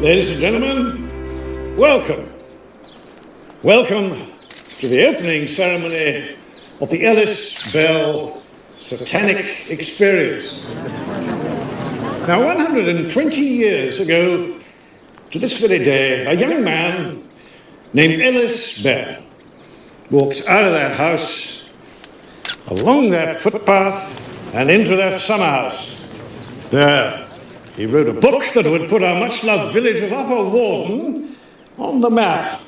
Ladies and gentlemen, welcome. Welcome to the opening ceremony of the Ellis Bell Satanic Experience. Now, 120 years ago, to this very day, a young man named Ellis Bell walked out of that house, along that footpath, and into that summer house. There, he wrote a book that would put our much-loved village of Upper Warden on the map.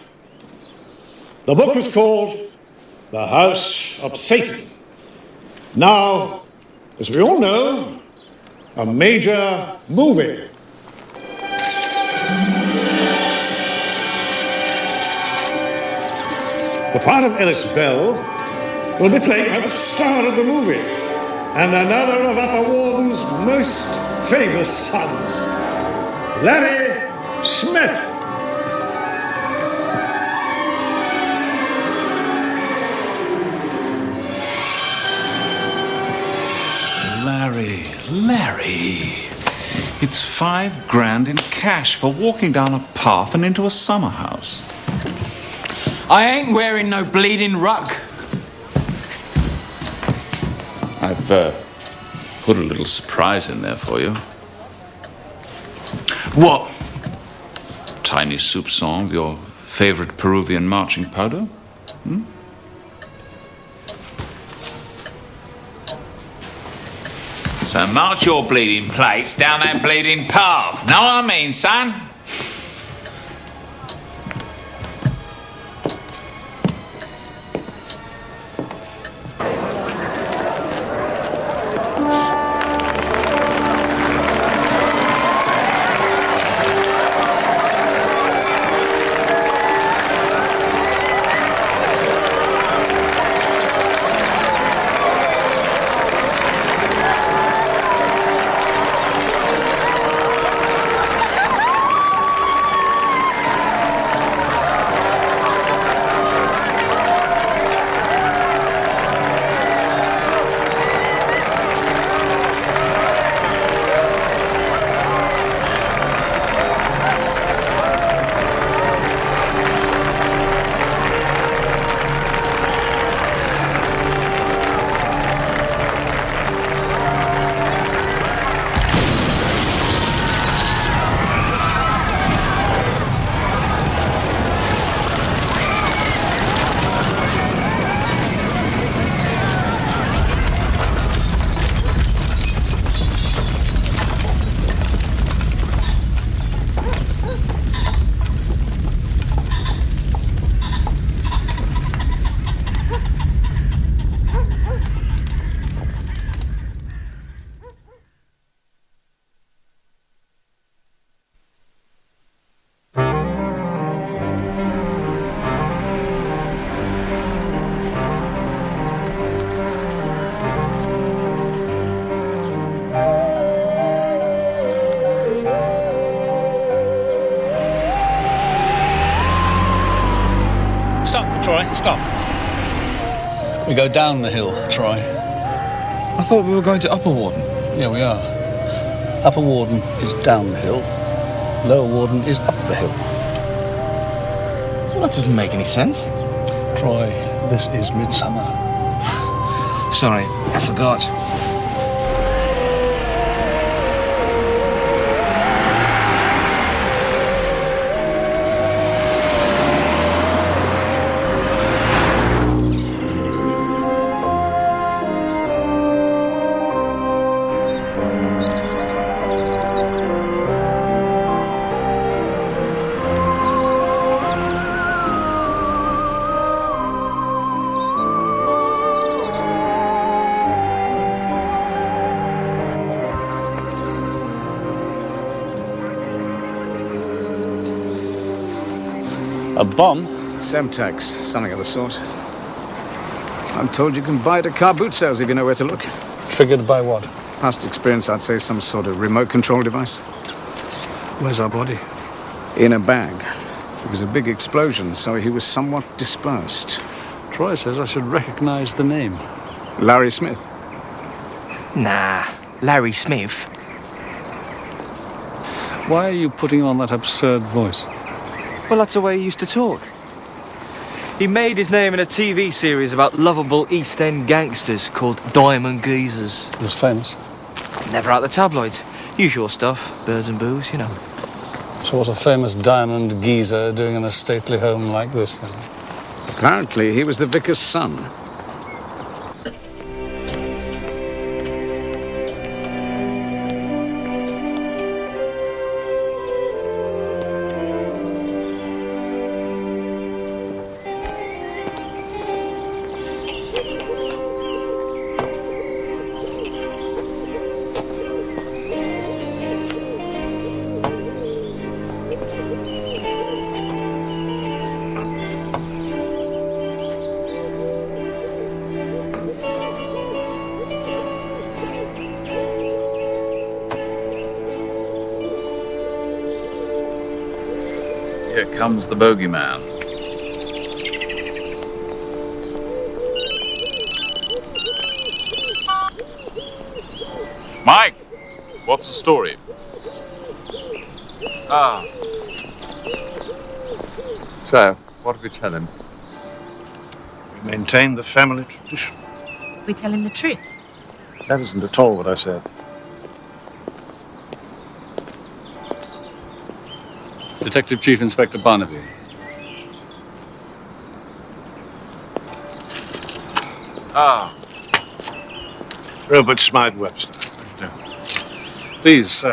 The book was called The House of Satan. Now, as we all know, a major movie. The part of Ellis Bell will be played by the star of the movie and another of Upper Warden's most famous sons, Larry Smith. Larry, it's $5,000 in cash for walking down a path and into a summer house. I ain't wearing no bleeding rug. I've put a little surprise in there for you. What? Tiny soupçon of your favorite Peruvian marching powder? So march your bleeding plates down that bleeding path. Know what I mean, son? Stop. We go down the hill, Troy. I thought we were going to Upper Warden. Yeah, we are. Upper Warden is down the hill. Lower Warden is up the hill. Well, that doesn't make any sense. Troy, this is Midsomer. Sorry, I forgot. A bomb? Semtex, something of the sort. I'm told you can buy it at car boot sales if you know where to look. Triggered by what? Past experience, I'd say some sort of remote control device. Where's our body? In a bag. It was a big explosion, so he was somewhat dispersed. Troy says I should recognize the name. Larry Smith. Nah, Larry Smith. Why are you putting on that absurd voice? Well, that's the way he used to talk. He made his name in a TV series about lovable East End gangsters called Diamond Geezers. He was famous. Never out the tabloids. Usual stuff, birds and booze, you know. So what's a famous diamond geezer doing in a stately home like this, then? Apparently, he was the vicar's son. Here comes the bogeyman. Mike, what's the story? So, what did we tell him? We maintain the family tradition. We tell him the truth. That isn't at all what I said. Detective Chief Inspector Barnaby. Robert Smythe Webster. Please,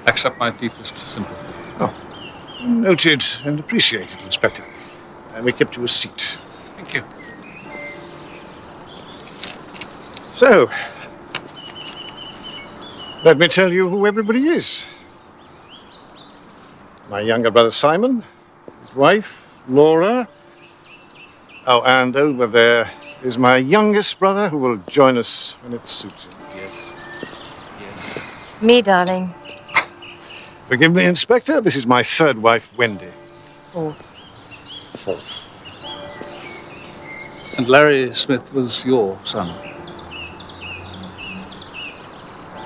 accept my deepest sympathy. Noted and appreciated, Inspector. And we kept you a seat. Thank you. So, let me tell you who everybody is. My younger brother Simon, his wife, Laura. Oh, and over there is my youngest brother who will join us when it suits him. Yes. Yes. Me, darling. Forgive me, Inspector, this is my third wife, Wendy. Fourth. And Larry Smith was your son?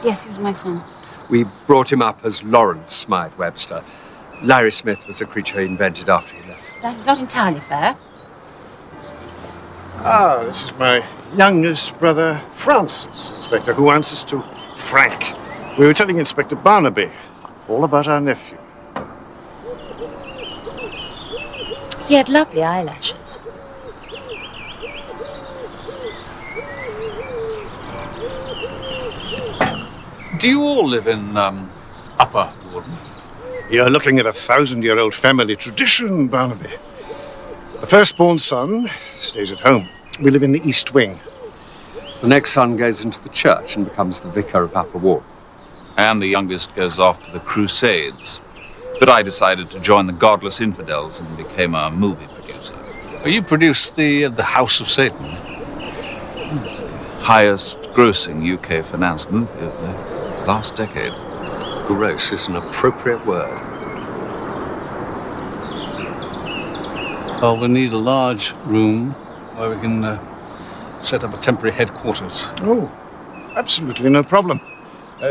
Yes, he was my son. We brought him up as Lawrence Smythe Webster. Larry Smith was a creature he invented after he left. That is not entirely fair. Ah, this is my youngest brother, Francis, Inspector, who answers to Frank. We were telling Inspector Barnaby all about our nephew. He had lovely eyelashes. Do you all live in, Upper Warden? You're looking at a 1,000-year-old family tradition, Barnaby. The firstborn son stays at home. We live in the East Wing. The next son goes into the church and becomes the vicar of Upper Ward. And the youngest goes off to the Crusades. But I decided to join the godless infidels and became a movie producer. Oh, you produced the House of Satan. It's the highest grossing UK finance movie of the last decade. Gross is an appropriate word. Well, we need a large room where we can set up a temporary headquarters. Oh, absolutely no problem.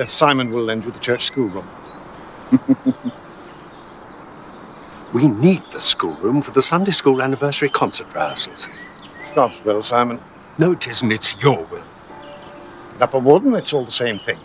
Simon will lend you the church schoolroom. We need the schoolroom for the Sunday school anniversary concert rehearsals. It's God's will, Simon. No, it isn't. It's your will. At Upper Warden, it's all the same thing.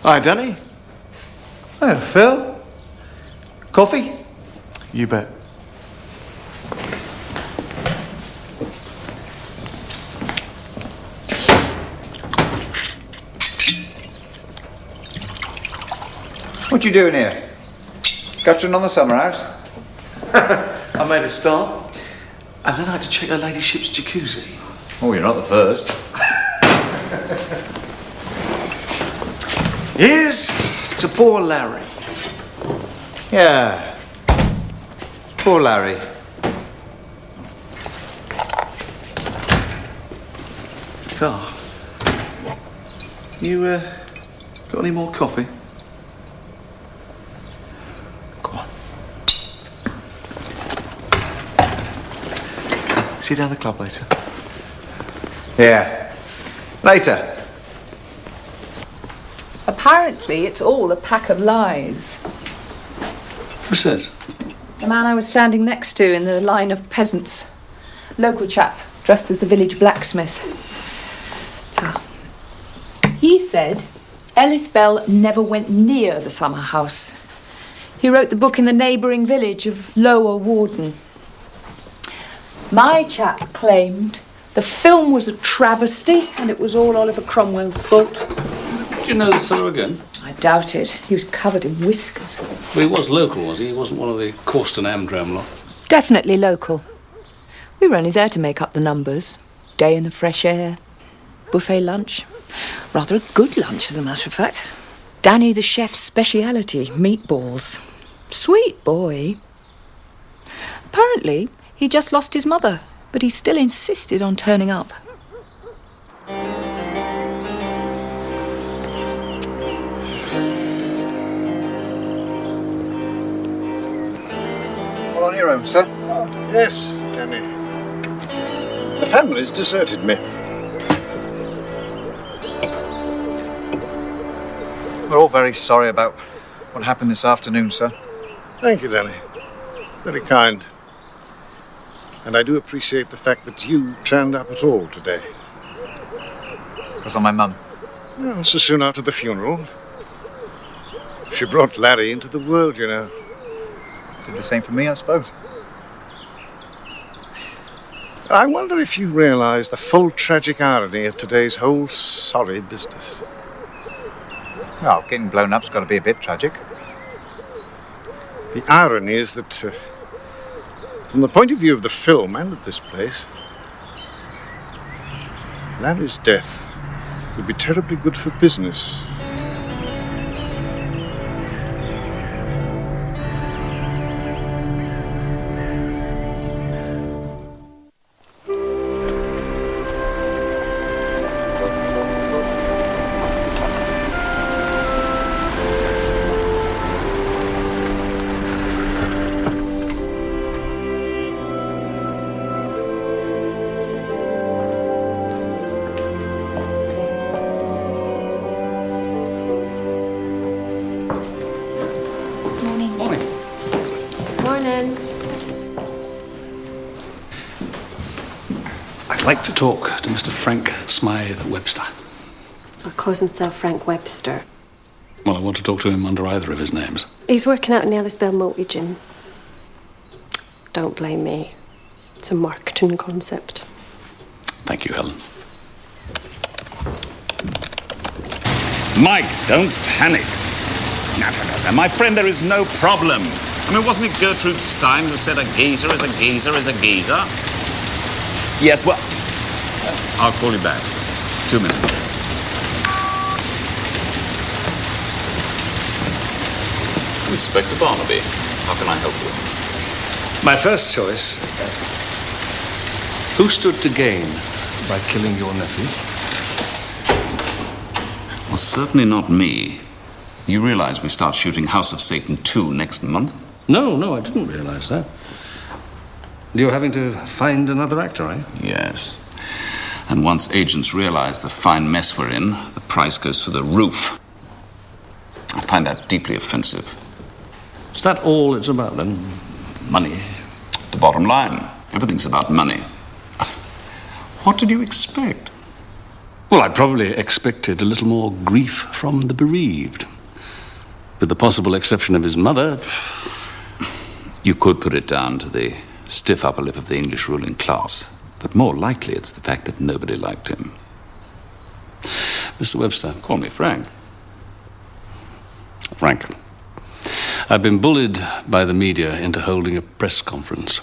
Hi, Danny. Hi, Phil. Coffee? You bet. What you doing here? Guttering on the summer house? I made a start, and then I had to check her ladyship's jacuzzi. Oh, you're not the first. Here's to poor Larry. Yeah. Poor Larry. Oh, You, got any more coffee? Go on. See you down the club later. Yeah. Later. Apparently, it's all a pack of lies. Who says? The man I was standing next to in the line of peasants. Local chap, dressed as the village blacksmith. So, he said Ellis Bell never went near the summer house. He wrote the book in the neighbouring village of Lower Warden. My chap claimed the film was a travesty and it was all Oliver Cromwell's fault. Do you know this fellow again? I doubt it. He was covered in whiskers. Well, he was local, was he? He wasn't one of the Causton Amdram lot. Definitely local. We were only there to make up the numbers. Day in the fresh air. Buffet lunch. Rather a good lunch, as a matter of fact. Danny the chef's speciality, meatballs. Sweet boy. Apparently, he just lost his mother, but he still insisted on turning up. All on your own, sir? Oh, yes, Danny. The family's deserted me. We're all very sorry about what happened this afternoon, sir. Thank you, Danny. Very kind. And I do appreciate the fact that you turned up at all today. Because of my mum. Well, so soon after the funeral. She brought Larry into the world, you know. Did the same for me, I suppose. I wonder if you realise the full tragic irony of today's whole sorry business. Well, getting blown up's got to be a bit tragic. The irony is that, from the point of view of the film and of this place, Larry's death would be terribly good for business. I'd like to talk to Mr. Frank Smythe Webster. He calls himself Frank Webster. Well, I want to talk to him under either of his names. He's working out in the Ellis Bell multi gym. Don't blame me. It's a marketing concept. Thank you, Helen. Mike, don't panic. No. My friend, there is no problem. I mean, wasn't it Gertrude Stein who said a geezer is a geezer is a geezer? Yes, well, I'll call you back. 2 minutes. Inspector Barnaby, how can I help you? My first choice. Who stood to gain by killing your nephew? Well, certainly not me. You realize we start shooting House of Satan 2 next month? No, I didn't realize that. You're having to find another actor, eh? Yes. And once agents realize the fine mess we're in, the price goes through the roof. I find that deeply offensive. Is that all it's about, then? Money? The bottom line. Everything's about money. What did you expect? Well, I probably expected a little more grief from the bereaved. With the possible exception of his mother. You could put it down to the stiff upper lip of the English ruling class. But more likely it's the fact that nobody liked him. Mr. Webster. Call me Frank. Frank. I've been bullied by the media into holding a press conference.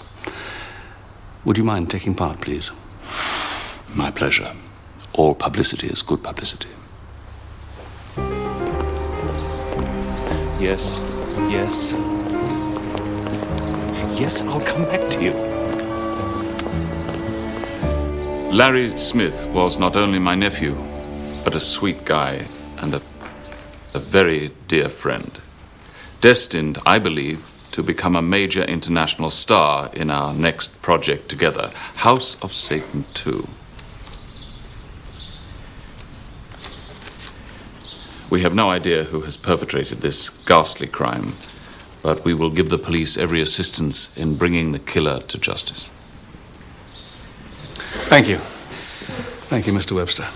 Would you mind taking part, please? My pleasure. All publicity is good publicity. Yes. Yes, I'll come back to you. Larry Smith was not only my nephew, but a sweet guy and a very dear friend. Destined, I believe, to become a major international star in our next project together, House of Satan 2. We have no idea who has perpetrated this ghastly crime, but we will give the police every assistance in bringing the killer to justice. Thank you. Thank you, Mr. Webster.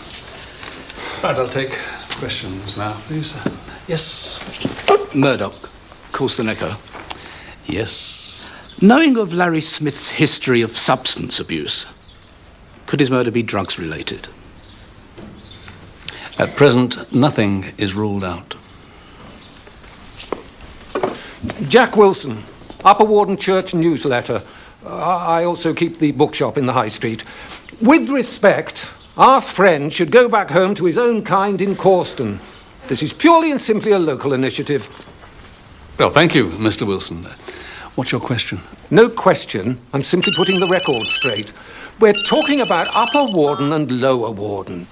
Right, I'll take questions now, please. Yes? Murdoch, calls the Echo. Yes. Knowing of Larry Smith's history of substance abuse, could his murder be drugs related? At present, nothing is ruled out. Jack Wilson, Upper Warden Church newsletter. I also keep the bookshop in the High Street. With respect, our friend should go back home to his own kind in Corston. This is purely and simply a local initiative. Well, thank you, Mr. Wilson. What's your question? No question. I'm simply putting the record straight. We're talking about Upper Warden and Lower Warden.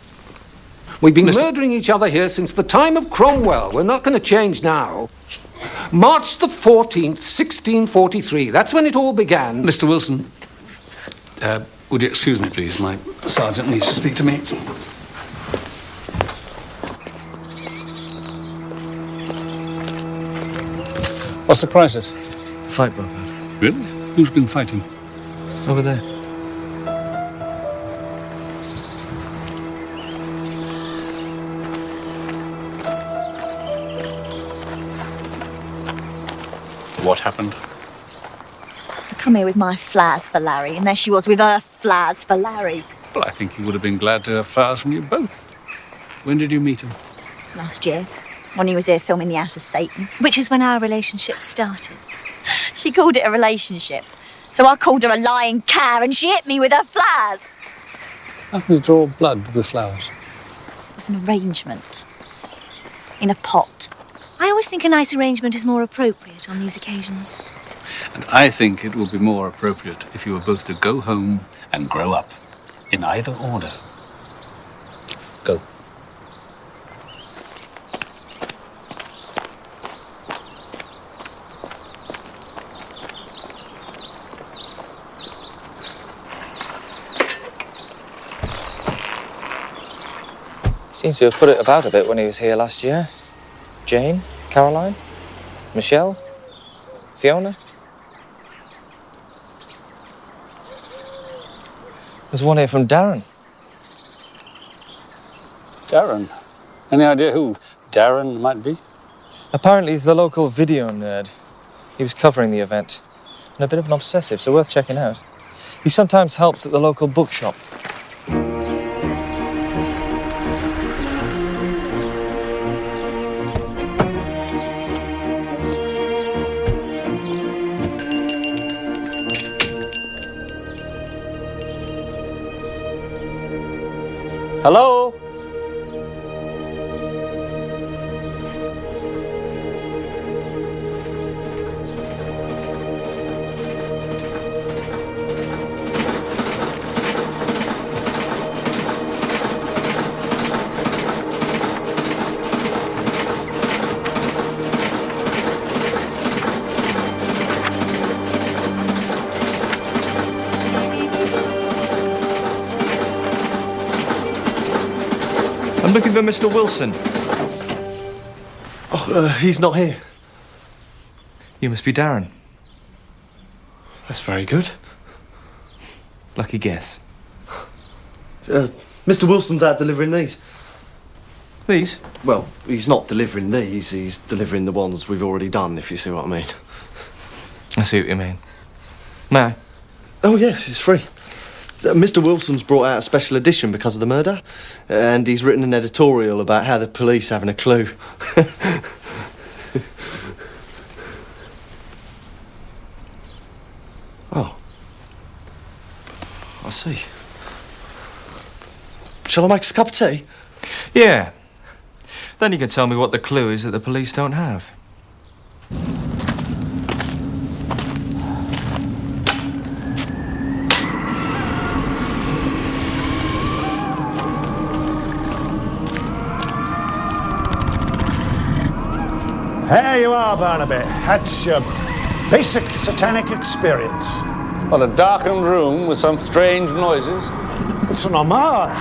We've been murdering each other here since the time of Cromwell. We're not going to change now. March the 14th, 1643. That's when it all began. Mr. Wilson, would you excuse me, please? My sergeant needs to speak to me. What's the crisis? Fight broke out. Really? Who's been fighting? Over there. What happened? I come here with my flowers for Larry, and there she was with her flowers for Larry. Well, I think he would have been glad to have flowers from you both. When did you meet him? Last year, when he was here filming The House of Satan, which is when our relationship started. She called it a relationship, so I called her a lying cow, and she hit me with her flowers. How can you draw blood with flowers? It was an arrangement. In a pot. I always think a nice arrangement is more appropriate on these occasions. And I think it would be more appropriate if you were both to go home and grow up. In either order. Go. Seems to have put it about a bit when he was here last year. Jane, Caroline, Michelle, Fiona. There's one here from Darren. Darren? Any idea who Darren might be? Apparently he's the local video nerd. He was covering the event. And a bit of an obsessive, so worth checking out. He sometimes helps at the local bookshop. Hello? I'm looking for Mr. Wilson. Oh, he's not here. You must be Darren. That's very good. Lucky guess. Mr. Wilson's out delivering these. These? Well, he's not delivering these, he's delivering the ones we've already done, if you see what I mean. I see what you mean. May I? Oh, yes, it's free. Mr. Wilson's brought out a special edition because of the murder, and he's written an editorial about how the police haven't a clue. Oh. I see. Shall I make us a cup of tea? Yeah. Then you can tell me what the clue is that the police don't have. There you are, Barnaby. That's your basic satanic experience. What, a darkened room with some strange noises? It's an homage.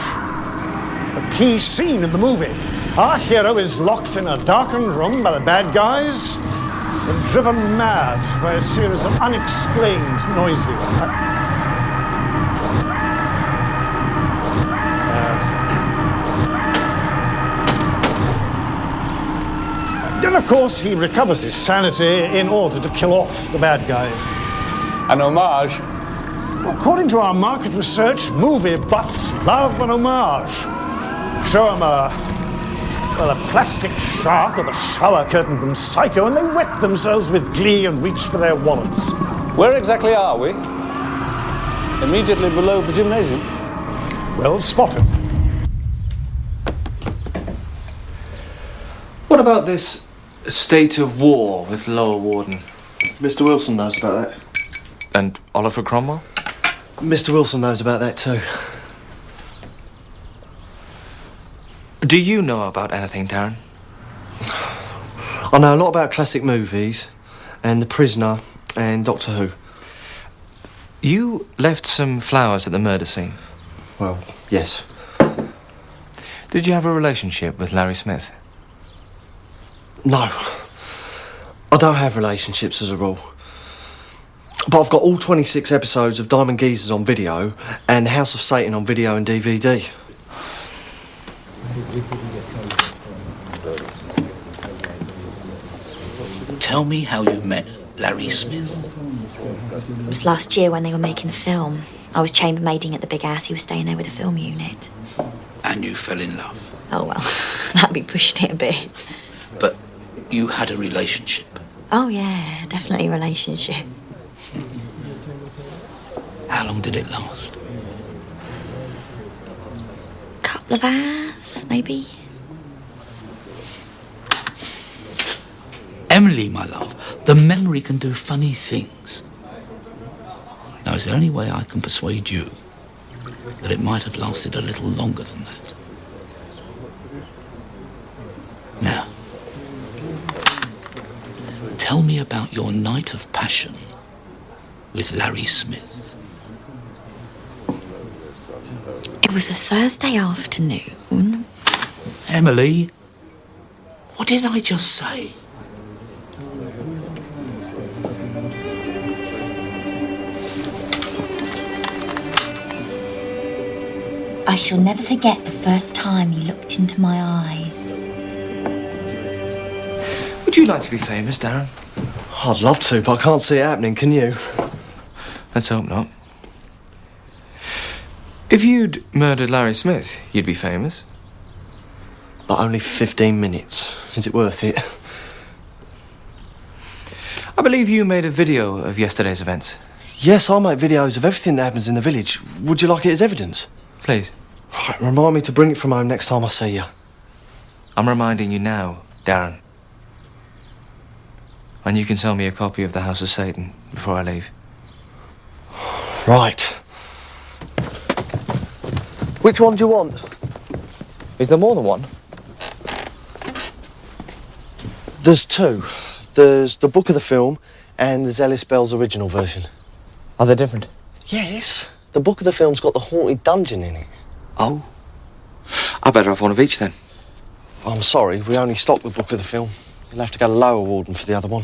A key scene in the movie. Our hero is locked in a darkened room by the bad guys and driven mad by a series of unexplained noises. Then, of course, he recovers his sanity in order to kill off the bad guys. An homage? According to our market research, movie buffs love an homage. Show them a plastic shark or the shower curtain from Psycho, and they wet themselves with glee and reach for their wallets. Where exactly are we? Immediately below the gymnasium. Well spotted. What about this state of war with Lower Warden? Mr. Wilson knows about that. And Oliver Cromwell? Mr. Wilson knows about that too. Do you know about anything, Darren? I know a lot about classic movies and The Prisoner and Doctor Who. You left some flowers at the murder scene. Well, yes. Did you have a relationship with Larry Smith? No. I don't have relationships as a rule. But I've got all 26 episodes of Diamond Geezers on video and House of Satan on video and DVD. Tell me how you met Larry Smith. It was last year when they were making the film. I was chambermaiding at the big house he was staying there with a film unit. And you fell in love. Oh, well, that'd be pushing it a bit. But you had a relationship. Oh, yeah, definitely a relationship. How long did it last? Couple of hours, maybe. Emily, my love, the memory can do funny things. Now, is there any way I can persuade you that it might have lasted a little longer than that? Now, tell me about your night of passion with Larry Smith. It was a Thursday afternoon. Emily, what did I just say? I shall never forget the first time he looked into my eyes. Would you like to be famous, Darren? I'd love to, but I can't see it happening, can you? Let's hope not. If you'd murdered Larry Smith, you'd be famous. But only for 15 minutes. Is it worth it? I believe you made a video of yesterday's events. Yes, I make videos of everything that happens in the village. Would you like it as evidence? Please. Right, remind me to bring it from home next time I see you. I'm reminding you now, Darren. And you can sell me a copy of The House of Satan before I leave. Right. Which one do you want? Is there more than one? There's two. There's the book of the film and there's Ellis Bell's original version. Are they different? Yes. The book of the film's got the haunted dungeon in it. Oh. I better have one of each then. I'm sorry, we only stock the book of the film. You'll have to go to Lower Warden for the other one.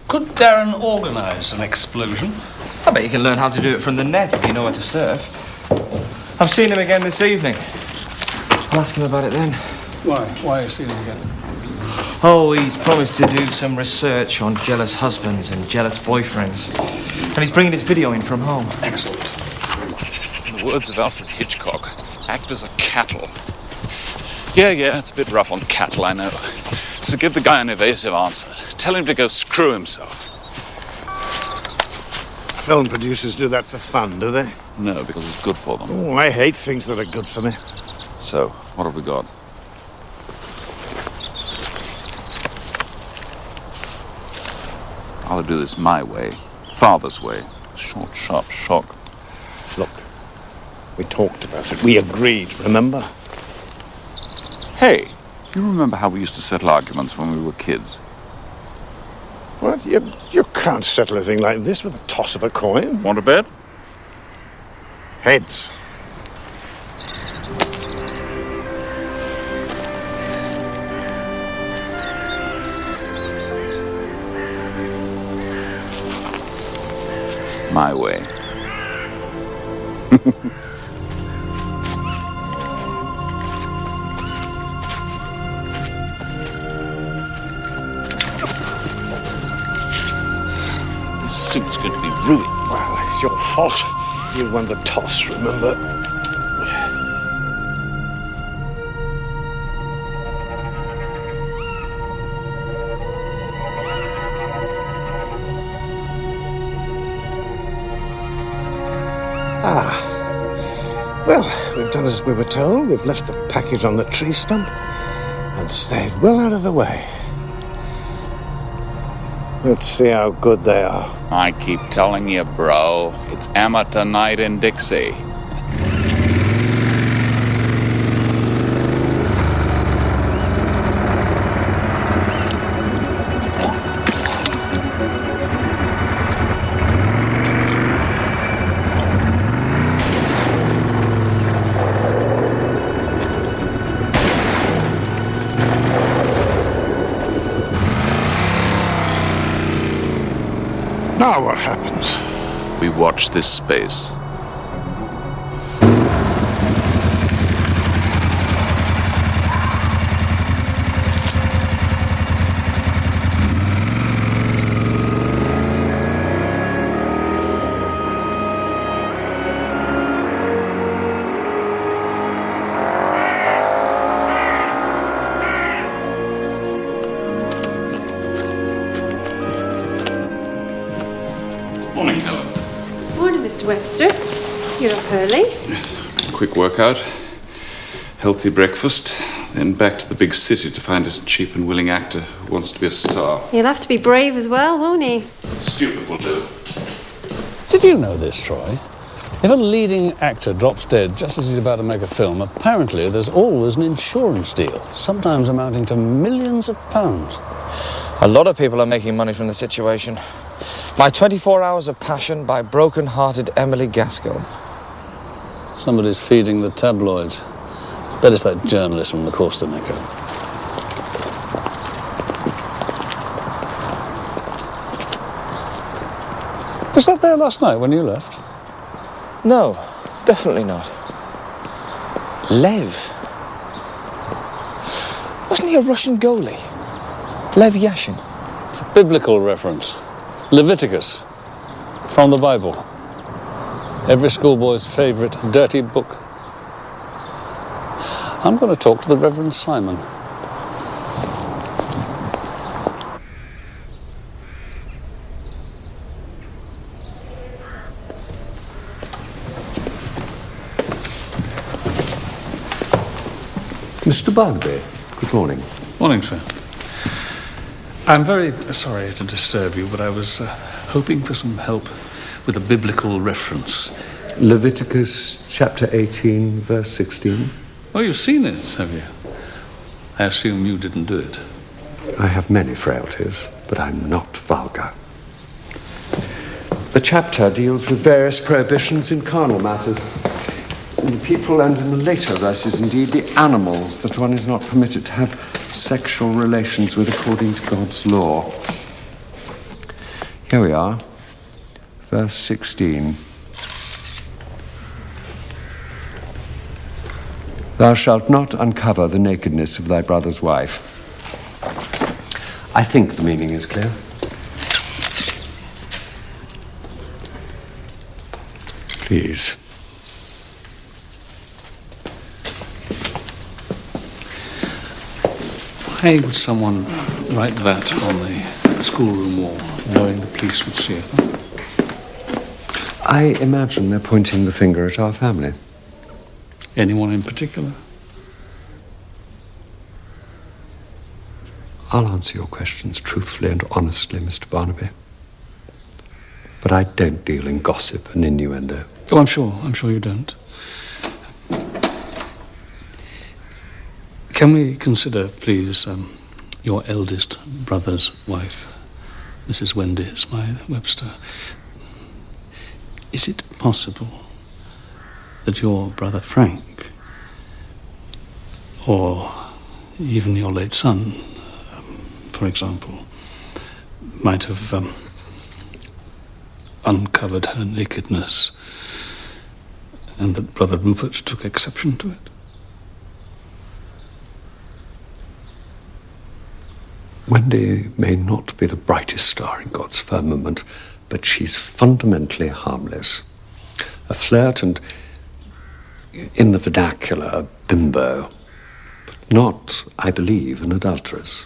Could Darren organise an explosion? I bet you can learn how to do it from the net if you know how to surf. I've seen him again this evening. I'll ask him about it then. Why? Why are you seeing him again? Oh, he's promised to do some research on jealous husbands and jealous boyfriends. And he's bringing his video in from home. Excellent. In the words of Alfred Hitchcock, actors are cattle. Yeah, it's a bit rough on cattle, I know. So give the guy an evasive answer. Tell him to go screw himself. Film producers do that for fun, do they? No, because it's good for them. Oh, I hate things that are good for me. So, what have we got? I'll do this my way. Father's way. Short, sharp shock. Look, we talked about it. We agreed, remember? Hey, You remember how we used to settle arguments when we were kids? What? You can't settle a thing like this with a toss of a coin. Want a bet? Heads. My way. This suit's going to be ruined. Well, it's your fault. You won the toss, remember? Well, we've done as we were told. We've left the package on the tree stump and stayed well out of the way. Let's see how good they are. I keep telling you, bro, it's amateur night in Dixie. Now what happens? We watch this space. Morning, Helen. Morning, Mr. Webster. You're up early. Quick workout, healthy breakfast, then back to the big city to find a cheap and willing actor who wants to be a star. He'll have to be brave as well, won't he? Stupid will do. Did you know this, Troy? If a leading actor drops dead just as he's about to make a film, apparently there's always an insurance deal, sometimes amounting to millions of pounds. A lot of people are making money from the situation. My 24 Hours of Passion by broken-hearted Emily Gaskell. Somebody's feeding the tabloids. Bet it's that journalist from the Costa Neco. Was that there last night when you left? No, definitely not. Lev. Wasn't he a Russian goalie? Lev Yashin. It's a biblical reference. Leviticus, from the Bible. Every schoolboy's favourite dirty book. I'm going to talk to the Reverend Simon. Mr. Barnaby, good morning. Morning, sir. I'm very sorry to disturb you, but I was hoping for some help with a biblical reference. Leviticus chapter 18, verse 16. Oh, you've seen it, have you? I assume you didn't do it. I have many frailties, but I'm not vulgar. The chapter deals with various prohibitions in carnal matters. In the people, and in the later verses, indeed, the animals that one is not permitted to have sexual relations with according to God's law. Here we are, verse 16. Thou shalt not uncover the nakedness of thy brother's wife. I think the meaning is clear. Please. Why would someone write that on the schoolroom wall, knowing the police would see it? I imagine they're pointing the finger at our family. Anyone in particular? I'll answer your questions truthfully and honestly, Mr. Barnaby. But I don't deal in gossip and innuendo. Oh, I'm sure you don't. Can we consider, please, your eldest brother's wife, Mrs. Wendy Smythe Webster? Is it possible that your brother Frank, or even your late son, for example, might have uncovered her nakedness, and that Brother Rupert took exception to it? Wendy may not be the brightest star in God's firmament, but she's fundamentally harmless. A flirt and, in the vernacular, a bimbo, but not, I believe, an adulteress.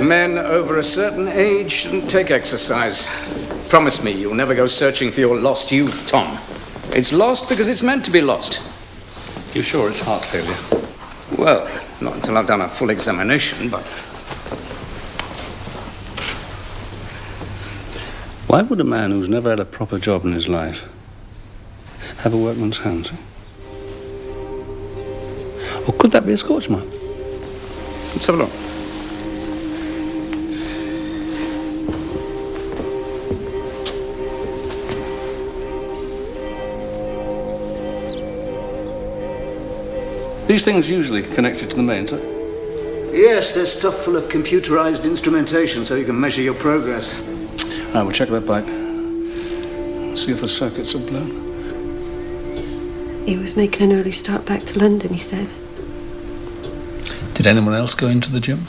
Men over a certain age shouldn't take exercise. Promise me you'll never go searching for your lost youth, Tom. It's lost because it's meant to be lost. You sure it's heart failure? Well, not until I've done a full examination, but... Why would a man who's never had a proper job in his life have a workman's hands? Or could that be a scorch mark? Let's have a look. These things usually connected to the mains, right? Yes, they're stuffed full of computerized instrumentation so you can measure your progress. Right, we'll check that bike. See if the circuits are blown. He was making an early start back to London, he said. Did anyone else go into the gym?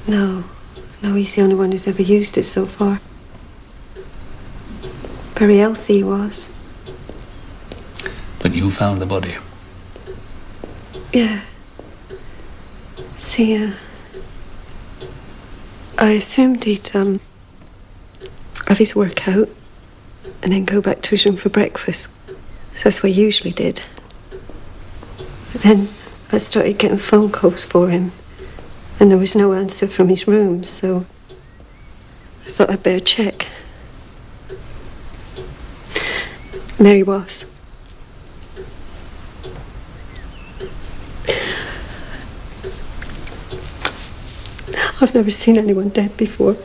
No, he's the only one who's ever used it so far. Very healthy he was. But you found the body? Yeah. See, I assumed he'd, have his workout and then go back to his room for breakfast. So that's what he usually did. But then I started getting phone calls for him and there was no answer from his room, so I thought I'd better check. And there he was. I've never seen anyone dead before.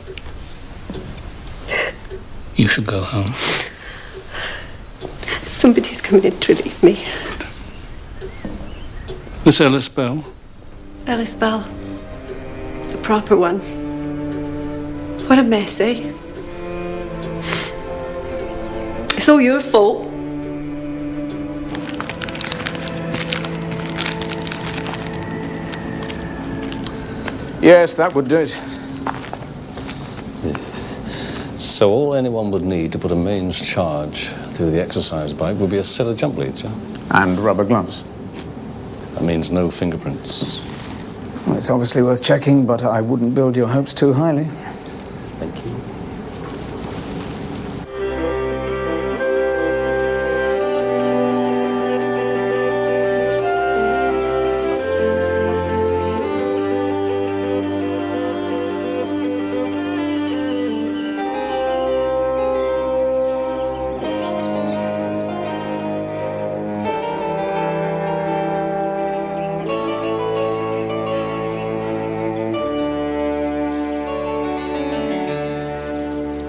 You should go home. Somebody's coming in to relieve me. Good. Miss Ellis Bell? Ellis Bell. The proper one. What a mess, eh? It's all your fault. Yes, that would do it. So all anyone would need to put a mains charge through the exercise bike would be a set of jump leads, yeah? And rubber gloves. That means no fingerprints. Well, it's obviously worth checking, but I wouldn't build your hopes too highly. Thank you.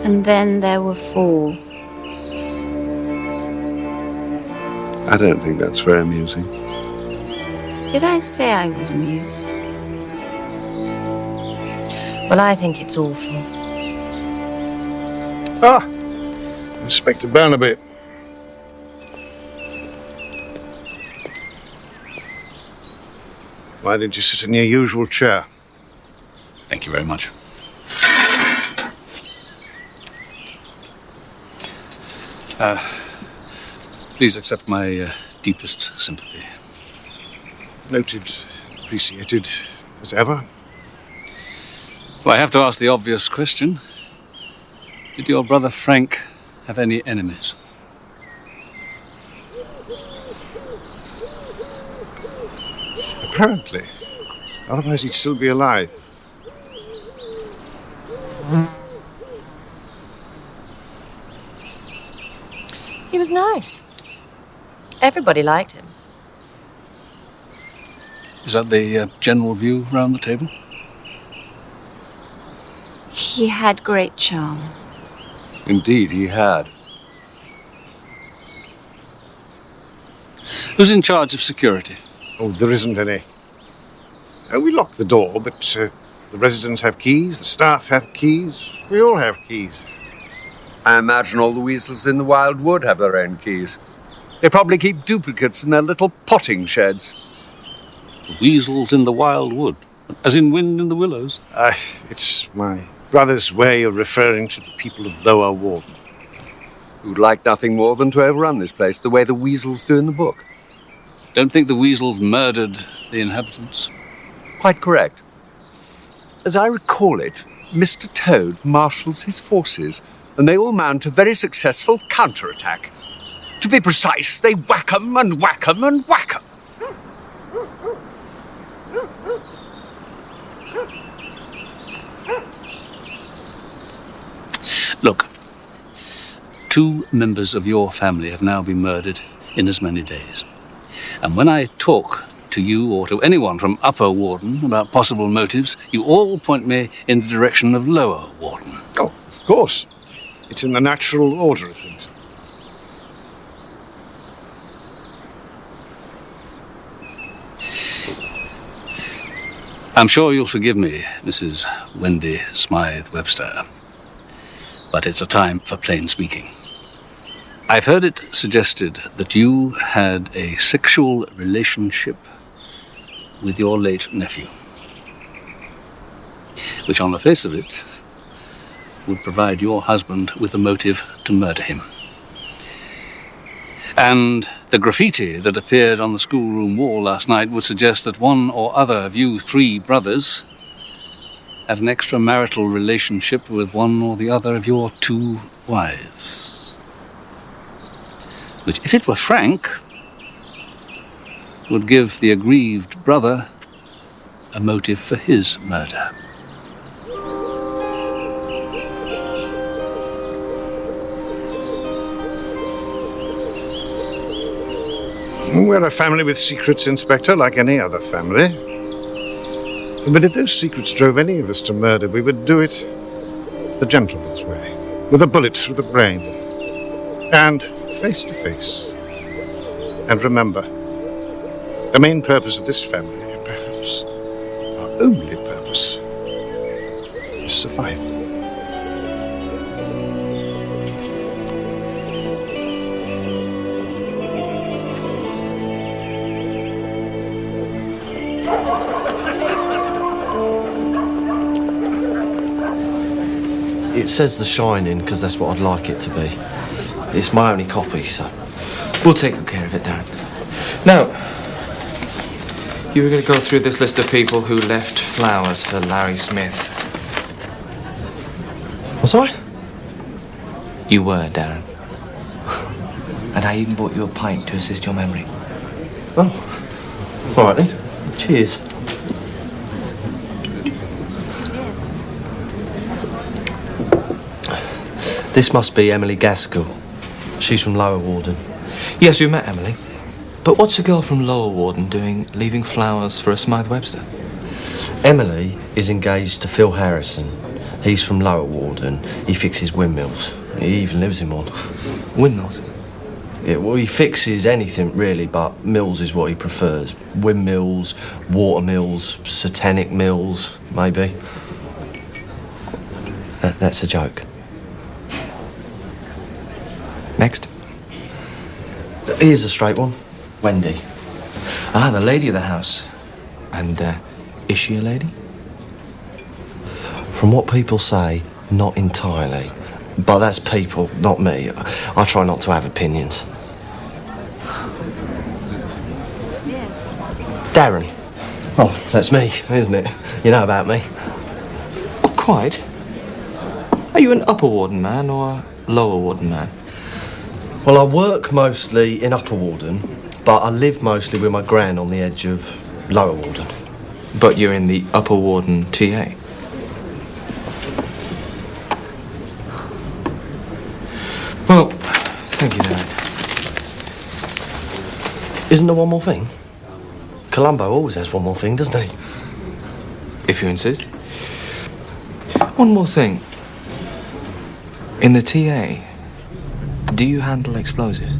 And then there were 4. I don't think that's very amusing. Did I say I was amused? Well, I think it's awful. Ah, Inspector Barnaby. Why didn't you sit in your usual chair? Thank you very much. Please accept my deepest sympathy. Noted, appreciated, as ever. Well, I have to ask the obvious question. Did your brother Frank have any enemies? Apparently. Otherwise he'd still be alive. He was nice. Everybody liked him. Is that the general view round the table? He had great charm. Indeed, he had. Who's in charge of security? Oh, there isn't any. We lock the door, but the residents have keys, the staff have keys, we all have keys. I imagine all the weasels in the Wild Wood have their own keys. They probably keep duplicates in their little potting sheds. The weasels in the Wild Wood? As in Wind in the Willows? It's my brother's way of referring to the people of Lower Warden. Who'd like nothing more than to overrun this place the way the weasels do in the book. Don't think the weasels murdered the inhabitants? Quite correct. As I recall it, Mr. Toad marshals his forces, and they all mount a very successful counterattack. To be precise, they whack 'em and whack 'em and whack 'em. Look, 2 members of your family have now been murdered in as many days. And when I talk to you or to anyone from Upper Warden about possible motives, you all point me in the direction of Lower Warden. Oh, of course. It's in the natural order of things. I'm sure you'll forgive me, Mrs. Wendy Smythe Webster, but it's a time for plain speaking. I've heard it suggested that you had a sexual relationship with your late nephew, which on the face of it would provide your husband with a motive to murder him. And the graffiti that appeared on the schoolroom wall last night would suggest that one or other of you 3 brothers had an extramarital relationship with one or the other of your 2 wives. Which, if it were Frank, would give the aggrieved brother a motive for his murder. We're a family with secrets, Inspector, like any other family. But if those secrets drove any of us to murder, we would do it the gentleman's way, with a bullet through the brain, and face to face. And remember, the main purpose of this family, perhaps our only purpose, is survival. It says The Shining because that's what I'd like it to be. It's my only copy, so we'll take good care of it, Darren. Now, you were going to go through this list of people who left flowers for Larry Smith. Was I? You were, Darren. And I even bought you a pint to assist your memory. Oh, all right then. Cheers. This must be Emily Gaskell. She's from Lower Warden. Yes, you met Emily. But what's a girl from Lower Warden doing leaving flowers for a Smythe Webster? Emily is engaged to Phil Harrison, He's from Lower Ward and he fixes windmills. He even lives in one. Windmills? Yeah, well, he fixes anything, really, but mills is what he prefers. Windmills, water mills, satanic mills, maybe. That's a joke. Next. Here's a straight one. Wendy. Ah, the lady of the house. And, is she a lady? From what people say, not entirely. But that's people, not me. I try not to have opinions. Darren. Oh, that's me, isn't it? You know about me. Not quite. Are you an Upper Warden man or a Lower Warden man? Well, I work mostly in Upper Warden, but I live mostly with my gran on the edge of Lower Warden. But you're in the Upper Warden TA? Well, thank you, Darren. Isn't there one more thing? Columbo always has one more thing, doesn't he? If you insist. One more thing. In the TA, do you handle explosives?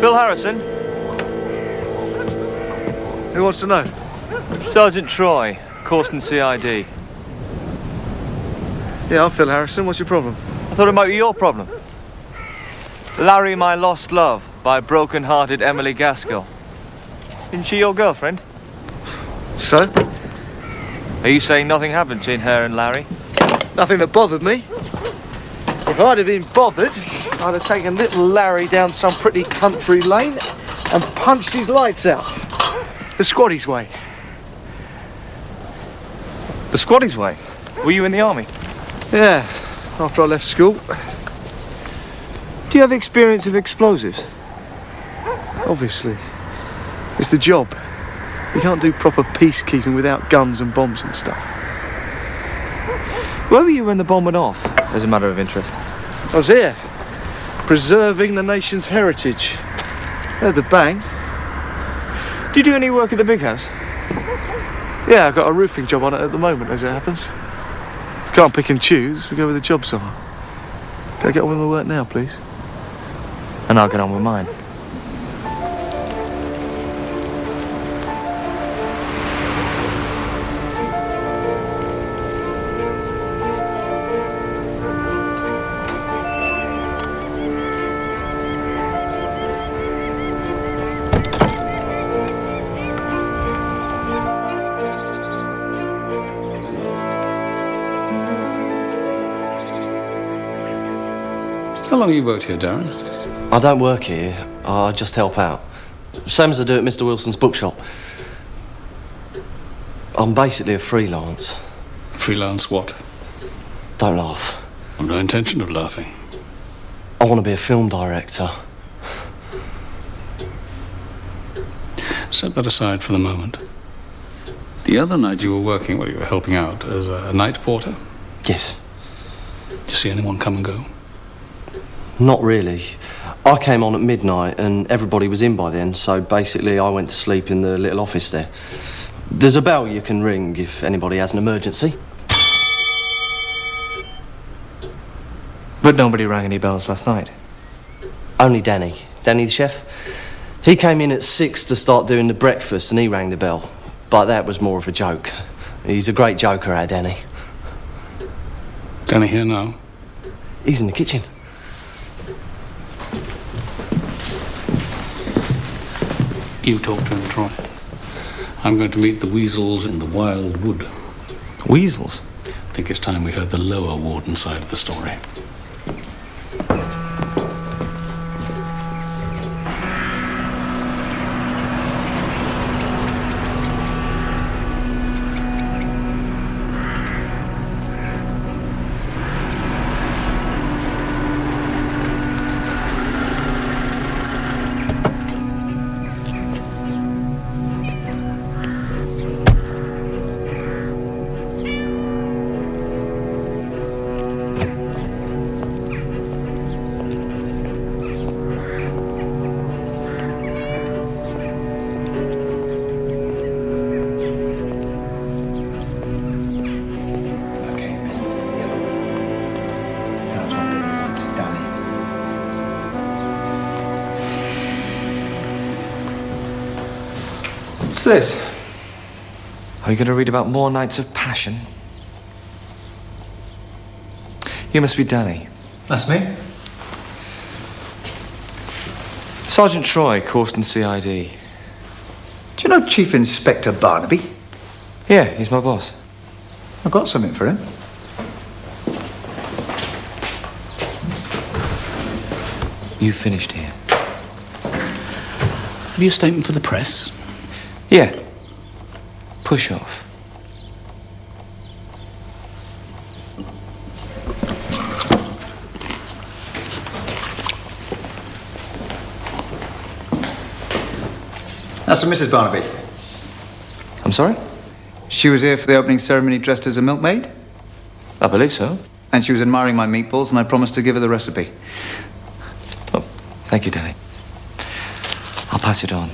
Bill Harrison? Who wants to know? Sergeant Troy, Corston CID. Yeah, I'm Phil Harrison. What's your problem? I thought it might be your problem. Larry, My Lost Love by broken-hearted Emily Gaskell. Isn't she your girlfriend? So? Are you saying nothing happened between her and Larry? Nothing that bothered me. If I'd have been bothered, I'd have taken little Larry down some pretty country lane and punched his lights out. The squaddies way. The squaddies way? Were you in the army? Yeah, after I left school. Do you have experience of explosives? Obviously. It's the job. You can't do proper peacekeeping without guns and bombs and stuff. Where were you when the bomb went off, as a matter of interest? I was here, preserving the nation's heritage. Heard the bang. Do you do any work at the big house? Yeah, I've got a roofing job on it at the moment, as it happens. Can't pick and choose, we go with the job site. Can I get on with my work now, please? And I'll get on with mine. How long have you worked here, Darren? I don't work here. I just help out. Same as I do at Mr. Wilson's bookshop. I'm basically a freelance. Freelance what? Don't laugh. I've no intention of laughing. I want to be a film director. Set that aside for the moment. The other night you were working, you were helping out as a night porter? Yes. Did you see anyone come and go? Not really. I came on at midnight and everybody was in by then, so basically I went to sleep in the little office there. There's a bell you can ring if anybody has an emergency. But nobody rang any bells last night? Only Danny. Danny the chef. He came in at 6 to start doing the breakfast and he rang the bell. But that was more of a joke. He's a great joker, our Danny. Danny here now? He's in the kitchen. You talk to him, Troy. I'm going to meet the weasels in the wild wood. Weasels? I think it's time we heard the Lower Warden side of the story. What's this? Are you going to read about more nights of passion? You must be Danny. That's me. Sergeant Troy, Corston CID. Do you know Chief Inspector Barnaby? Yeah, he's my boss. I've got something for him. You finished here. Have you a statement for the press? Yeah. Push off. That's from Mrs. Barnaby. I'm sorry? She was here for the opening ceremony dressed as a milkmaid? I believe so. And she was admiring my meatballs, and I promised to give her the recipe. Oh, thank you, Danny. I'll pass it on.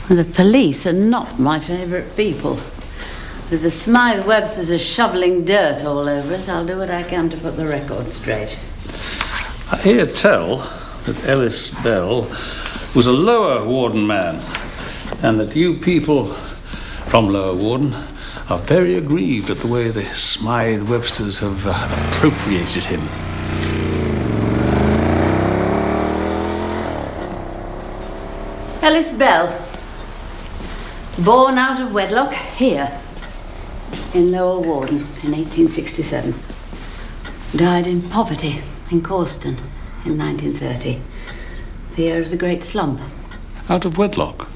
Well, the police are not my favourite people. With the Smythe Websters are shoveling dirt all over us, I'll do what I can to put the record straight. I hear tell that Ellis Bell was a Lower Warden man, and that you people from Lower Warden are very aggrieved at the way the Smythe Websters have appropriated him. Ellis Bell, born out of wedlock here in Lower Warden in 1867. Died in poverty in Corston in 1930, the year of the Great Slump. Out of wedlock?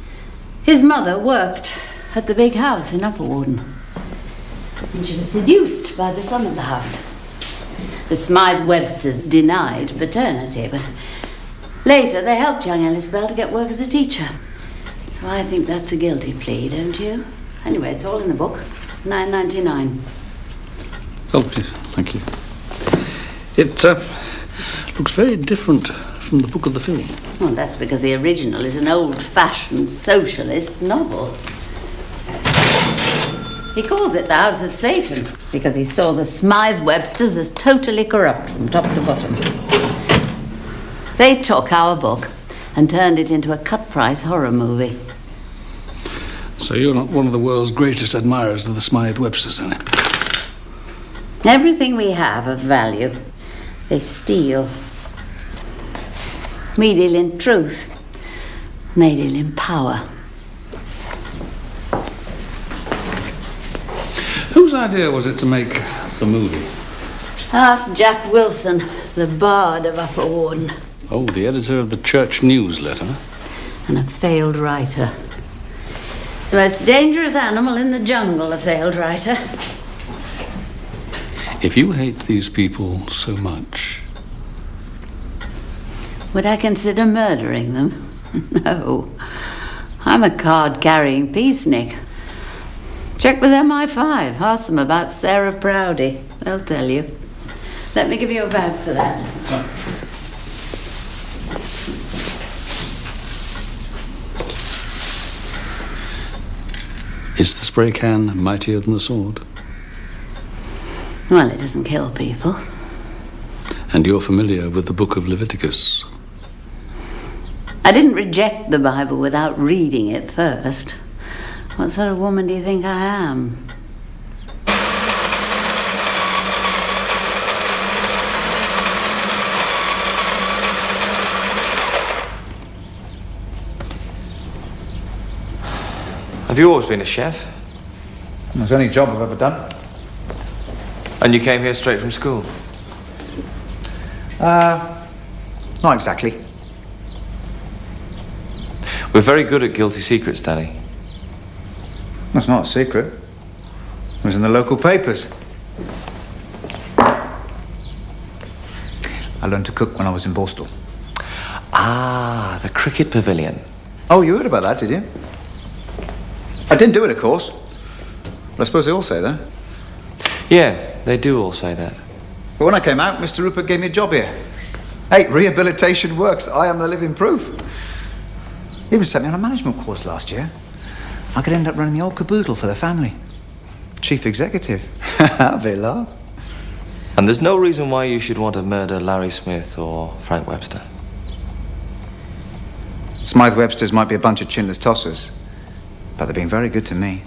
His mother worked at the big house in Upper Warden, and she was seduced by the son of the house. The Smythe Websters denied paternity, but later they helped young Ellis Bell to get work as a teacher. So I think that's a guilty plea, don't you? Anyway, it's all in the book. $9.99. Oh, please, thank you. It looks very different from the book of the film. Well, that's because the original is an old-fashioned socialist novel. He calls it The House of Satan because he saw the Smythe Websters as totally corrupt from top to bottom. They took our book and turned it into a cut-price horror movie. So you're not one of the world's greatest admirers of the Smythe Websters, then? Everything we have of value, they steal. We deal in truth, and they deal in power. Whose idea was it to make the movie? Ask Jack Wilson, the bard of Upper Warden. Oh, the editor of the church newsletter. And a failed writer. The most dangerous animal in the jungle, a failed writer. If you hate these people so much... Would I consider murdering them? No. I'm a card-carrying peacenik. Check with MI5. Ask them about Sarah Proudy. They'll tell you. Let me give you a bag for that. Is the spray can mightier than the sword? Well, it doesn't kill people. And you're familiar with the book of Leviticus? I didn't reject the Bible without reading it first. What sort of woman do you think I am? Have you always been a chef? It's the only job I've ever done. And you came here straight from school? Not exactly. We're very good at guilty secrets, Danny. That's not a secret. It was in the local papers. I learned to cook when I was in Borstal. Ah, the cricket pavilion. Oh, you heard about that, did you? I didn't do it, of course. But I suppose they all say that. Yeah, they do all say that. But when I came out, Mr. Rupert gave me a job here. Hey, rehabilitation works. I am the living proof. He even sent me on a management course last year. I could end up running the old caboodle for the family. Chief executive. That'd be a laugh. And there's no reason why you should want to murder Larry Smith or Frank Webster. Smythe Websters might be a bunch of chinless tossers, but they've been very good to me.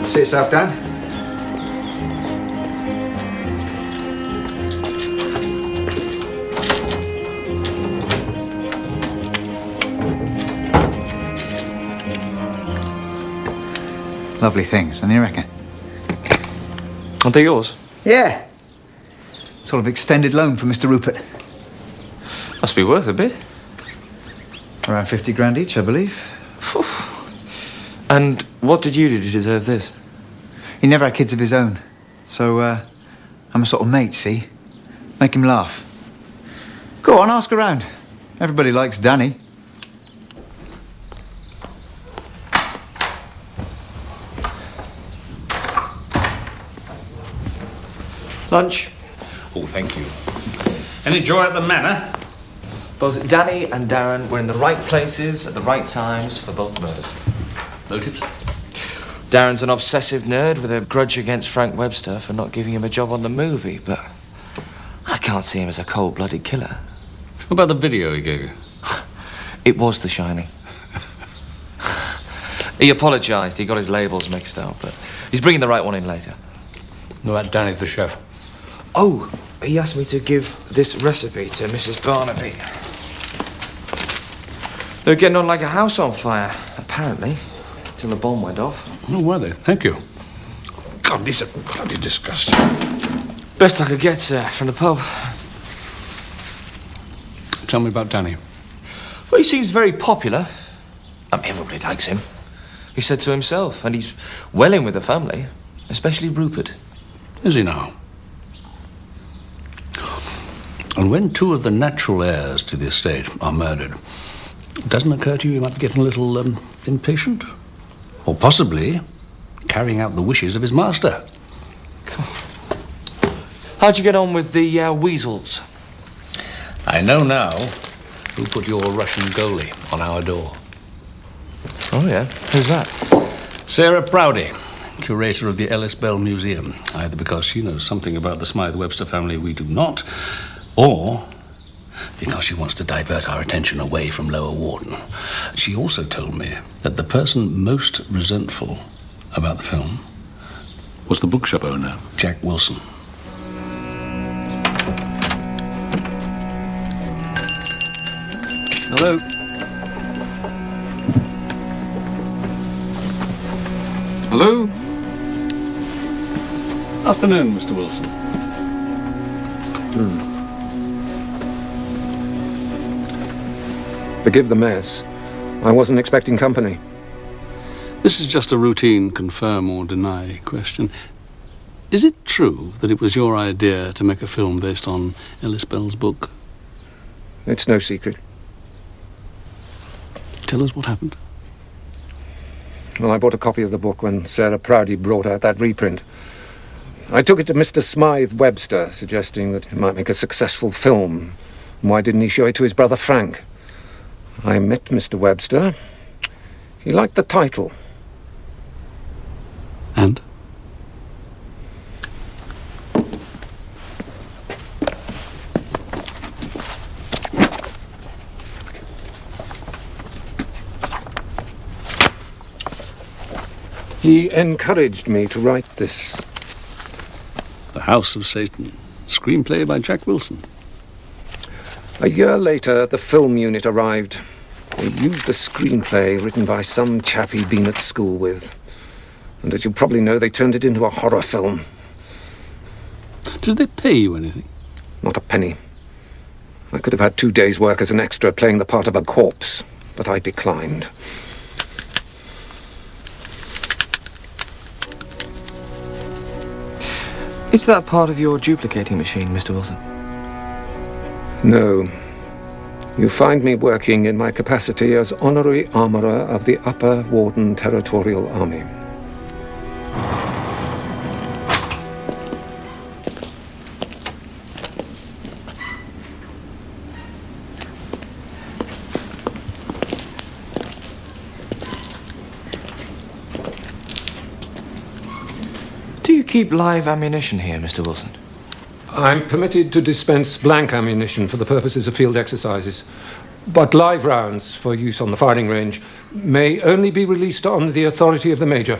Sit yourself down. Lovely things, don't you reckon? Aren't they yours? Yeah. Sort of extended loan from Mr. Rupert. Must be worth a bit. Around 50 grand each, I believe. And what did you do to deserve this? He never had kids of his own. So, I'm a sort of mate, see? Make him laugh. Go on, ask around. Everybody likes Danny. Lunch. Oh, thank you. Any joy at the manor? Both Danny and Darren were in the right places at the right times for both murders. Motives? Darren's an obsessive nerd with a grudge against Frank Webster for not giving him a job on the movie, but I can't see him as a cold-blooded killer. What about the video he gave you? It was The Shining. He apologised. He got his labels mixed up, but he's bringing the right one in later. What about Danny the chef? Oh, he asked me to give this recipe to Mrs. Barnaby. They're getting on like a house on fire, apparently, till the bomb went off. Oh, were they? Thank you. God, these are bloody disgusting. Best I could get from the pub. Tell me about Danny. Well, he seems very popular. Everybody likes him. He said so himself, and he's well in with the family, especially Rupert. Is he now? And when two of the natural heirs to the estate are murdered, it doesn't occur to you might be getting a little impatient? Or possibly carrying out the wishes of his master? How'd you get on with the weasels? I know now who put your Russian goalie on our door. Oh, yeah? Who's that? Sarah Proudy, curator of the Ellis Bell Museum, either because she knows something about the Smythe Webster family we do not, or because she wants to divert our attention away from Lower Warden. She also told me that the person most resentful about the film was the bookshop owner, Jack Wilson. Hello? Hello? Afternoon, Mr. Wilson. Forgive the mess. I wasn't expecting company. This is just a routine confirm or deny question. Is it true that it was your idea to make a film based on Ellis Bell's book? It's no secret. Tell us what happened. Well, I bought a copy of the book when Sarah Proudy brought out that reprint. I took it to Mr. Smythe Webster, suggesting that it might make a successful film. Why didn't he show it to his brother Frank? I met Mr. Webster. He liked the title. And? He encouraged me to write this. The House of Satan. Screenplay by Jack Wilson. A year later, the film unit arrived. They used a screenplay written by some chap he'd been at school with. And as you probably know, they turned it into a horror film. Did they pay you anything? Not a penny. I could have had 2 days' work as an extra playing the part of a corpse, but I declined. Is that part of your duplicating machine, Mr. Wilson? No. You find me working in my capacity as Honorary Armourer of the Upper Warden Territorial Army. Do you keep live ammunition here, Mr. Wilson? I'm permitted to dispense blank ammunition for the purposes of field exercises, but live rounds for use on the firing range may only be released on the authority of the Major.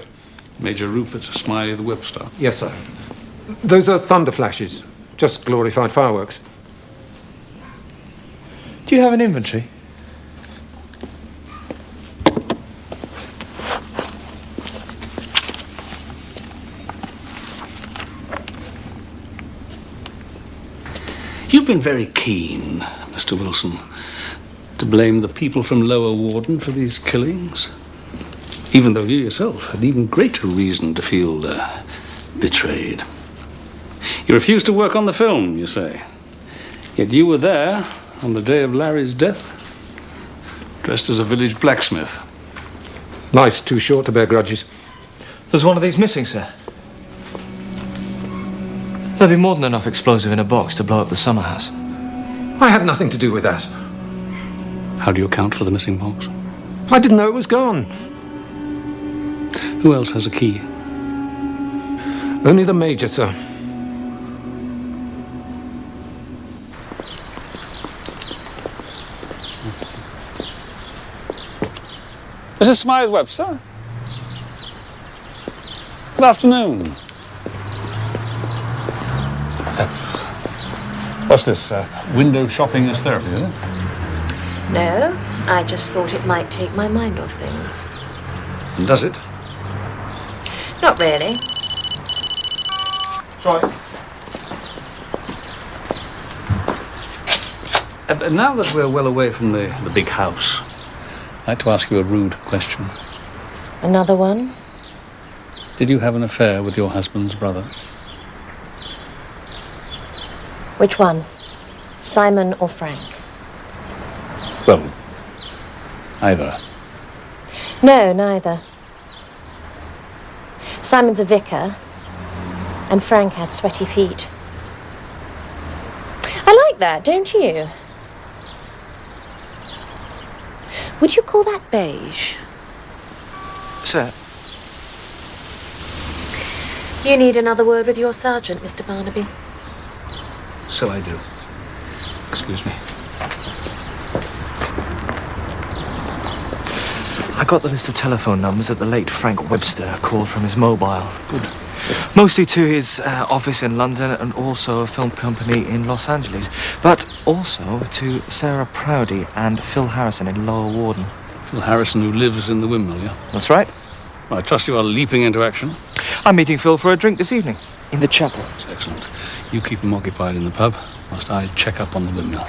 Major Rupert Smythe Webster. Yes, sir. Those are thunder flashes, just glorified fireworks. Do you have an inventory? You've been very keen, Mr. Wilson, to blame the people from Lower Warden for these killings, even though you yourself had even greater reason to feel betrayed. You refused to work on the film, you say, yet you were there on the day of Larry's death, dressed as a village blacksmith. Life's too short to bear grudges. There's one of these missing, sir. There'll be more than enough explosive in a box to blow up the summer house. I had nothing to do with that. How do you account for the missing box? I didn't know it was gone. Who else has a key? Only the Major, sir. Mrs. Smythe Webster? Good afternoon. What's this? Window shopping as therapy, is it? No, I just thought it might take my mind off things. And does it? Not really. Sorry. Now that we're well away from the big house, I'd like to ask you a rude question. Another one? Did you have an affair with your husband's brother? Which one? Simon or Frank? Well, either. No, neither. Simon's a vicar, and Frank had sweaty feet. I like that, don't you? Would you call that beige? Sir? You need another word with your sergeant, Mr. Barnaby. So I do. Excuse me. I got the list of telephone numbers that the late Frank Webster called from his mobile. Good. Mostly to his office in London and also a film company in Los Angeles, but also to Sarah Proudy and Phil Harrison in Lower Warden. Phil Harrison, who lives in the windmill, yeah? That's right. Well, I trust you are leaping into action. I'm meeting Phil for a drink this evening in the chapel. That's excellent. You keep him occupied in the pub, whilst I check up on the windmill.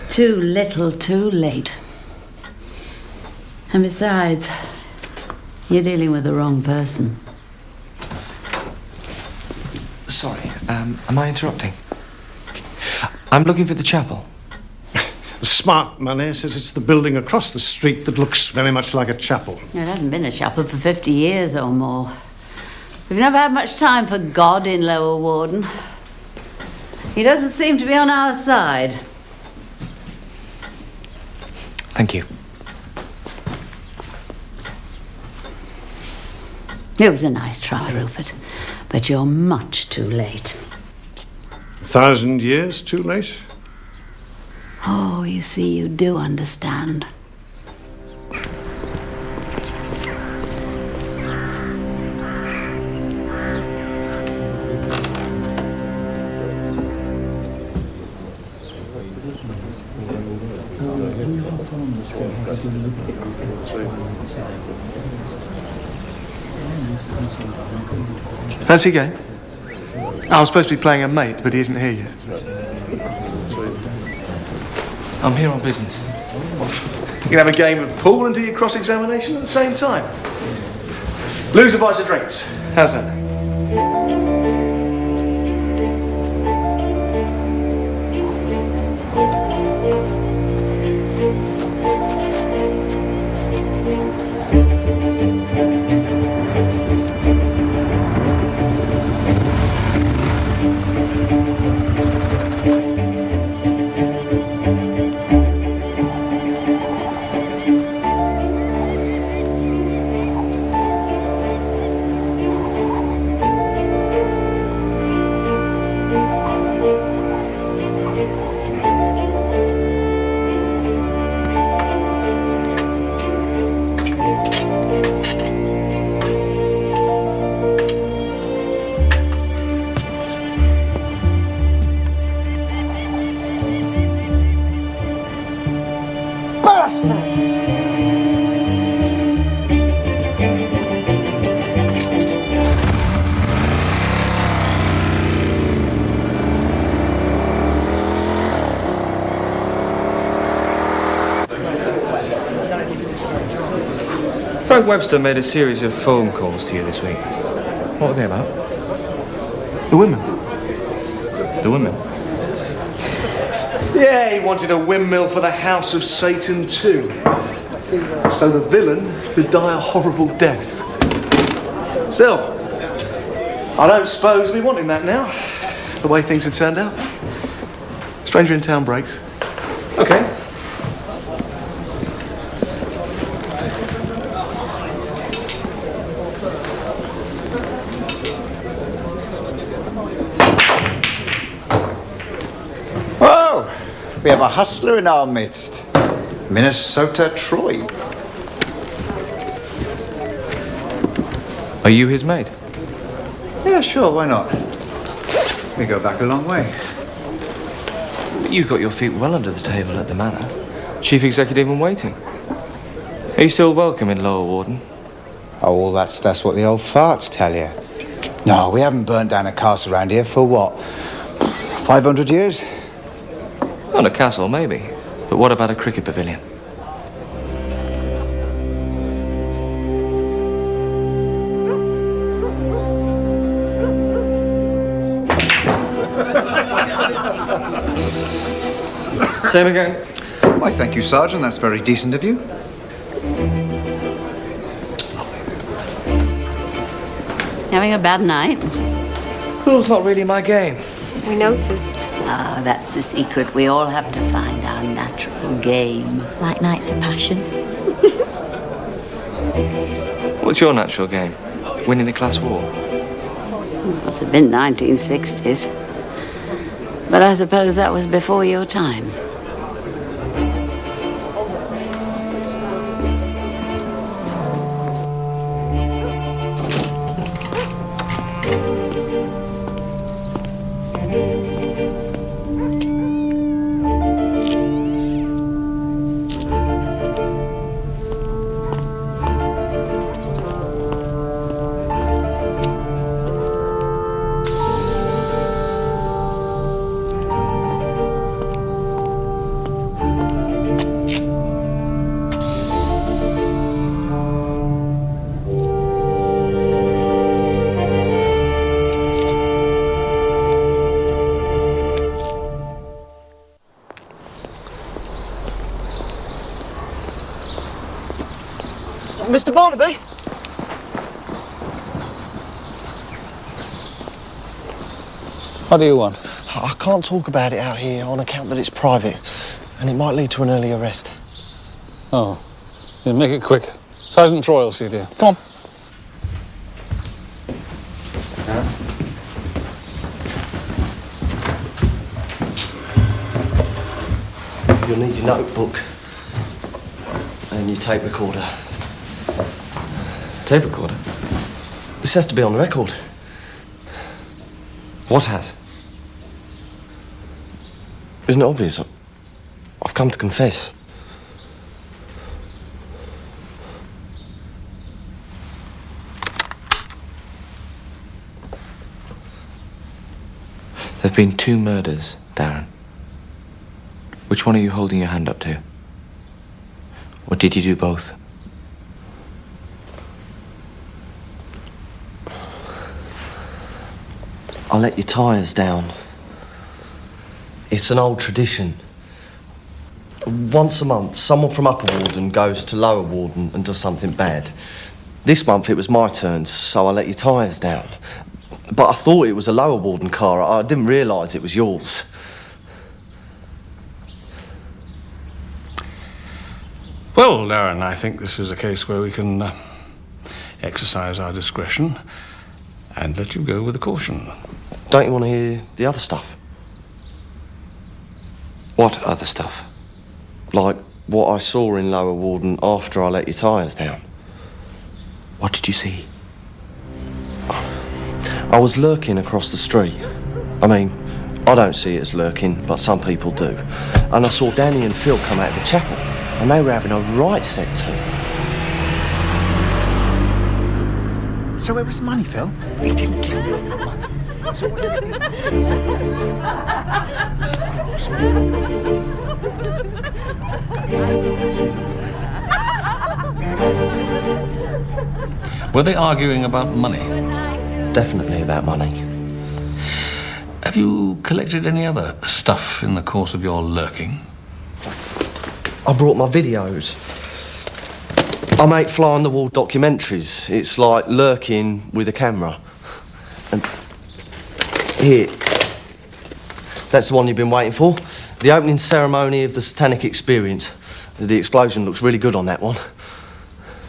Too little, too late. And besides, you're dealing with the wrong person. Sorry, am I interrupting? I'm looking for the chapel. The smart money says it's the building across the street that looks very much like a chapel. There hasn't been a chapel for 50 years or more. We've never had much time for God in Lower Warden. He doesn't seem to be on our side. Thank you. It was a nice try, Rupert, but you're much too late. 1,000 years too late? Oh, you see, you do understand. Fancy a game? I was supposed to be playing a mate, but he isn't here yet. I'm here on business. You can have a game of pool and do your cross-examination at the same time. Loser buys the drinks. How's that? Frank Webster made a series of phone calls to you this week. What were they about? The women. The women? Yeah, he wanted a windmill for the House of Satan too. So the villain could die a horrible death. Still, I don't suppose we want him that now, the way things have turned out. Stranger in town breaks. Okay. We have a hustler in our midst. Minnesota Troy. Are you his mate? Yeah, sure, why not? We go back a long way. You've got your feet well under the table at the Manor. Chief Executive in waiting. Are you still welcome in Lower Warden? Oh, well, that's what the old farts tell you. No, we haven't burnt down a castle around here for what? 500 years? Not a castle, maybe. But what about a cricket pavilion? Same again. Why, thank you, Sergeant. That's very decent of you. Having a bad night? Pool's not really my game. We noticed. Ah, that's the secret. We all have to find our natural game. Like Nights of Passion. What's your natural game? Winning the class war? Must have been 1960s. But I suppose that was before your time. Mr. Barnaby? What do you want? I can't talk about it out here on account that it's private, and it might lead to an early arrest. Oh, yeah, make it quick. Sergeant Troy will see you. Come on. your notebook and your tape recorder. Tape recorder? This has to be on the record. What has? Isn't it obvious? I've come to confess. There have been 2 murders, Darren. Which one are you holding your hand up to? Or did you do both? I let your tyres down. It's an old tradition. Once a month, someone from Upper Warden goes to Lower Warden and does something bad. This month it was my turn, so I let your tyres down. But I thought it was a Lower Warden car. I didn't realise it was yours. Well, Darren, I think this is a case where we can exercise our discretion and let you go with a caution. Don't you want to hear the other stuff? What other stuff? Like what I saw in Lower Warden after I let your tyres down. What did you see? I was lurking across the street. I mean, I don't see it as lurking, but some people do. And I saw Danny and Phil come out of the chapel, and they were having a right set to. So where was the money, Phil? He didn't give me the money. So Were they arguing about money? Definitely about money. Have you collected any other stuff in the course of your lurking? I brought my videos. I make fly-on-the-wall documentaries. It's like lurking with a camera. And here, that's the one you've been waiting for. The opening ceremony of the Satanic Experience. The explosion looks really good on that one.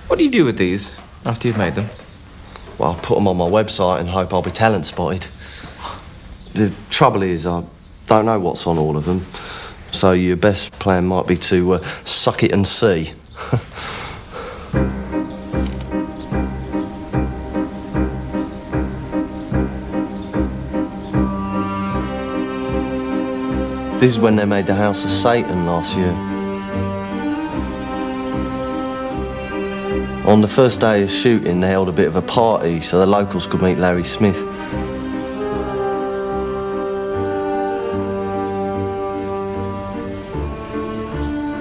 What do you do with these after you've made them? Well, I'll put them on my website and hope I'll be talent spotted. The trouble is, I don't know what's on all of them, so your best plan might be to suck it and see. This is when they made the House of Satan last year. On the first day of shooting, they held a bit of a party so the locals could meet Larry Smith.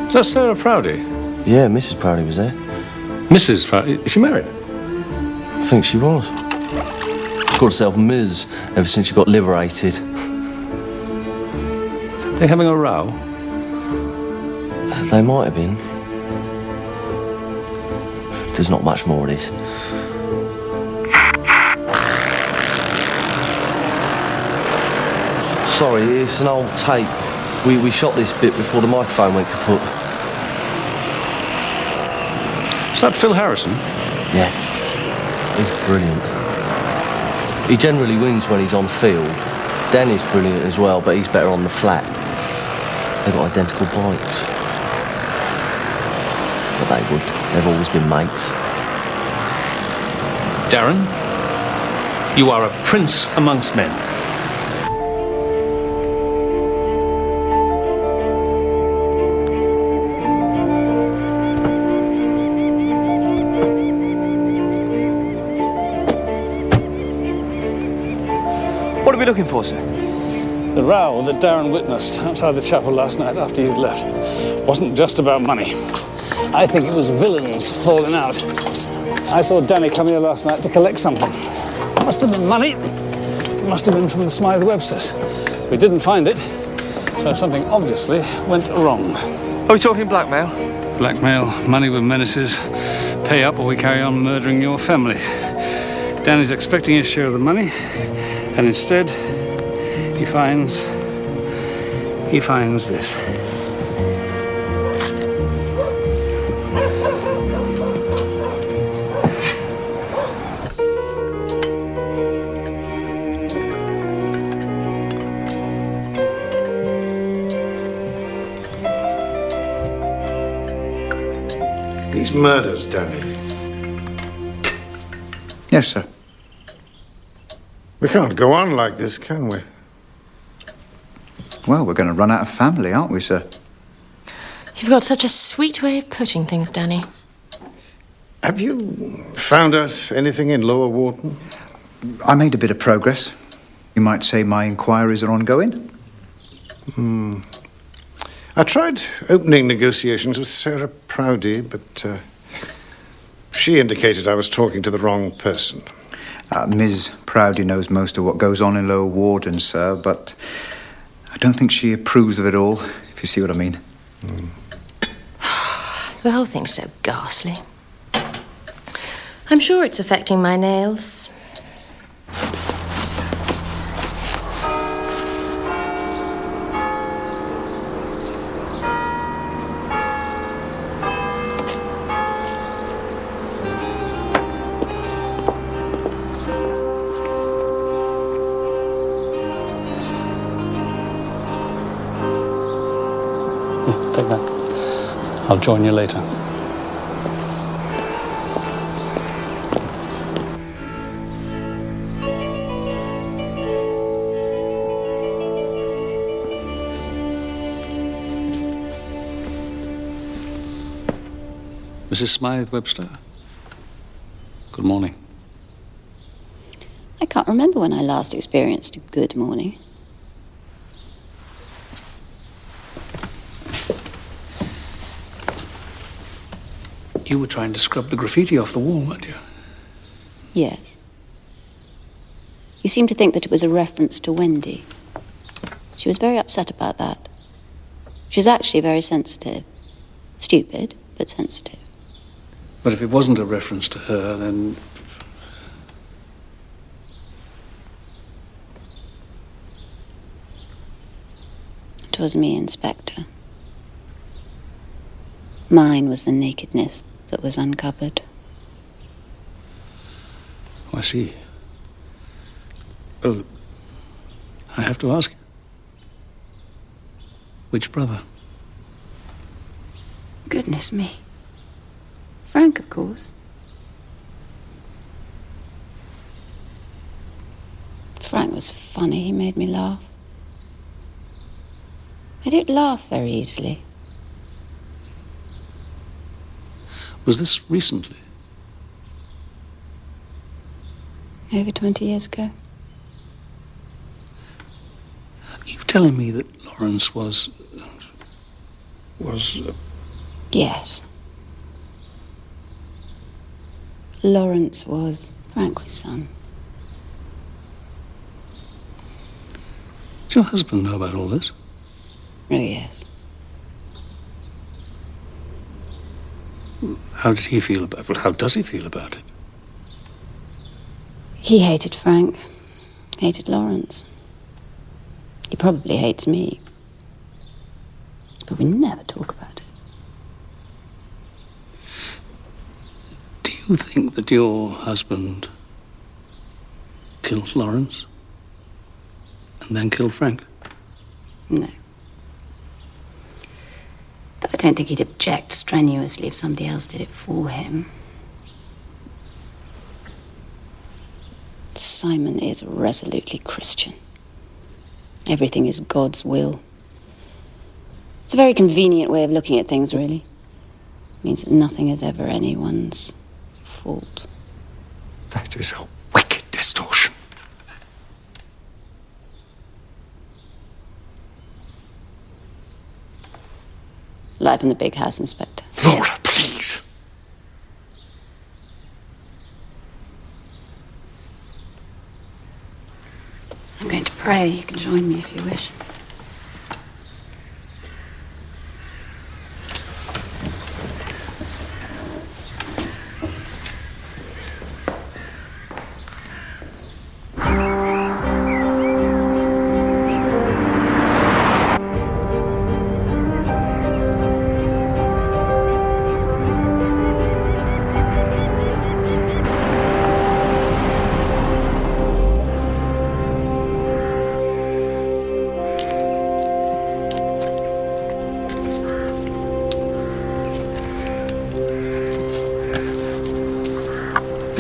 Is that Sarah Proudy? Yeah, Mrs. Proudy was there. Mrs. Proudy? Is she married? I think she was. She called herself Ms. ever since she got liberated. They having a row? They might have been. There's not much more of this. Sorry, it's an old tape. We shot this bit before the microphone went kaput. Is that Phil Harrison? Yeah. He's brilliant. He generally wins when he's on field. Danny's brilliant as well, but he's better on the flat. They've got identical bikes. But they would. They've always been mates. Darren, you are a prince amongst men. What are we looking for, sir? The row that Darren witnessed outside the chapel last night after you'd left wasn't just about money. I think it was villains falling out. I saw Danny come here last night to collect something. It must have been money. It must have been from the Smythe Websters. We didn't find it, so something obviously went wrong. Are we talking blackmail? Blackmail, money with menaces, pay up or we carry on murdering your family. Danny's expecting his share of the money, and instead, he finds this. these murders, Danny? Yes, sir. We can't go on like this, can we? Well, we're going to run out of family, aren't we, sir? You've got such a sweet way of putting things, Danny. Have you found out anything in Lower Wharton? I made a bit of progress. You might say my inquiries are ongoing. I tried opening negotiations with Sarah Proudy, but she indicated I was talking to the wrong person. Ms. Proudy knows most of what goes on in Lower Wharton, sir, but I don't think she approves of it all, if you see what I mean. The whole thing's so ghastly. I'm sure it's affecting my nails. Take that. I'll join you later. Mrs. Smythe Webster. Good morning. I can't remember when I last experienced a good morning. You were trying to scrub the graffiti off the wall, weren't you? Yes. You seem to think that it was a reference to Wendy. She was very upset about that. She's actually very sensitive. Stupid, but sensitive. But if it wasn't a reference to her, then... It was me, Inspector. Mine was the nakedness that was uncovered. Oh, I see. Well, I have to ask. Which brother? Goodness me. Frank, of course. Frank was funny. He made me laugh. I don't laugh very easily. Was this recently? Over 20 years ago. Are you telling me that Lawrence was... Yes. Lawrence was Frank's son. Does your husband know about all this? Oh, yes. How did he feel about it? Well, how does he feel about it? He hated Frank. Hated Lawrence. He probably hates me. But we never talk about it. Do you think that your husband killed Lawrence and then killed Frank? No. But I don't think he'd object strenuously if somebody else did it for him. Simon is resolutely Christian. Everything is God's will. It's a very convenient way of looking at things, really. It means that nothing is ever anyone's fault. That is a wicked distortion. Life in the big house, Inspector. Laura, please. I'm going to pray. You can join me if you wish.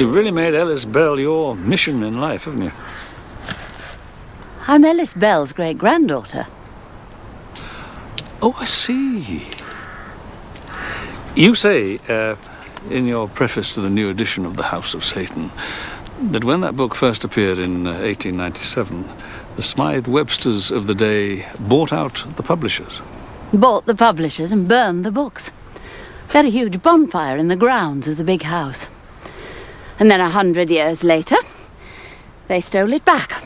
You've really made Ellis Bell your mission in life, haven't you? I'm Ellis Bell's great-granddaughter. Oh, I see. You say, in your preface to the new edition of The House of Satan, that when that book first appeared in 1897, the Smythe Websters of the day bought out the publishers. Bought the publishers and burned the books. They had a huge bonfire in the grounds of the big house. And then 100 years later, they stole it back,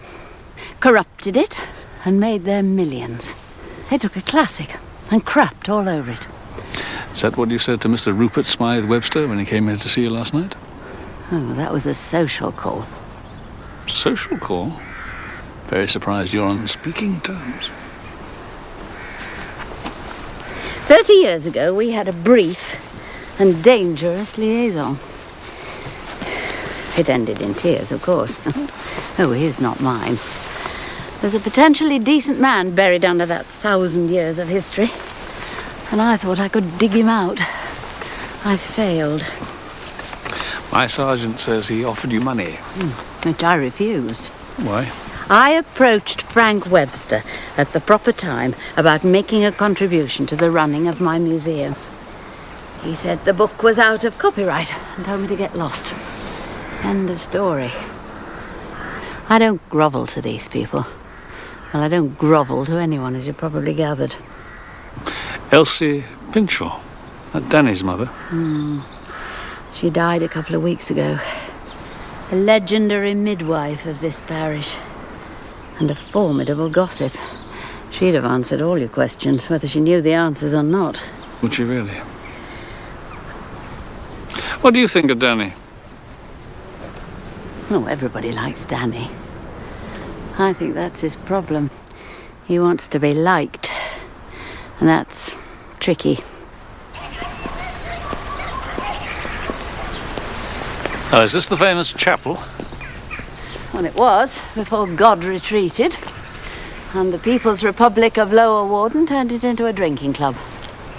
corrupted it, and made their millions. They took a classic and crapped all over it. Is that what you said to Mr. Rupert Smythe Webster when he came here to see you last night? Oh, that was a social call. Social call? Very surprised you're on speaking terms. 30 years ago, we had a brief and dangerous liaison. It ended in tears, of course. Oh, his, not mine. There's a potentially decent man buried under that 1,000 years of history. And I thought I could dig him out. I failed. My sergeant says he offered you money. Which I refused. Why? I approached Frank Webster at the proper time about making a contribution to the running of my museum. He said the book was out of copyright and told me to get lost. End of story. I don't grovel to these people. Well, I don't grovel to anyone, as you probably gathered. Elsie Pinchel, Danny's mother. She died a couple of weeks ago. A legendary midwife of this parish. And a formidable gossip. She'd have answered all your questions, whether she knew the answers or not. Would she really? What do you think of Danny? Oh, everybody likes Danny. I think that's his problem. He wants to be liked. And that's tricky. Oh, is this the famous chapel? Well, it was, before God retreated. And the People's Republic of Lower Warden turned it into a drinking club.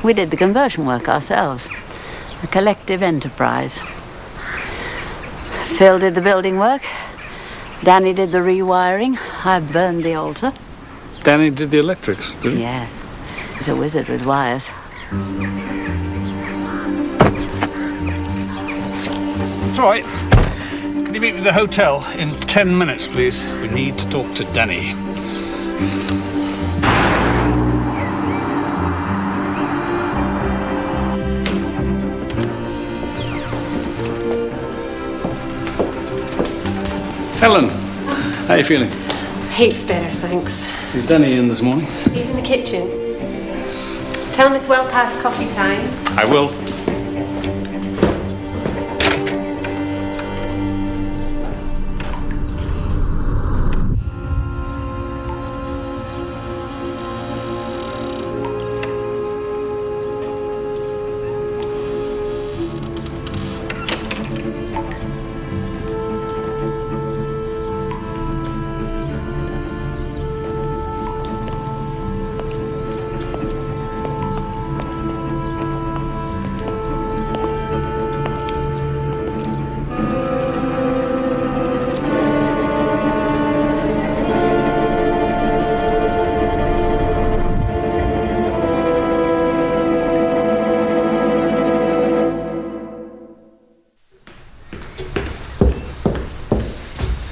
We did the conversion work ourselves. A collective enterprise. Phil did the building work. Danny did the rewiring. I burned the altar. Danny did the electrics, did he? Yes. He's a wizard with wires. It's all right. Can you meet me at the hotel in 10 minutes, please? We need to talk to Danny. Helen, how are you feeling? Heaps better, thanks. Is Danny in this morning? He's in the kitchen. Tell him it's well past coffee time. I will.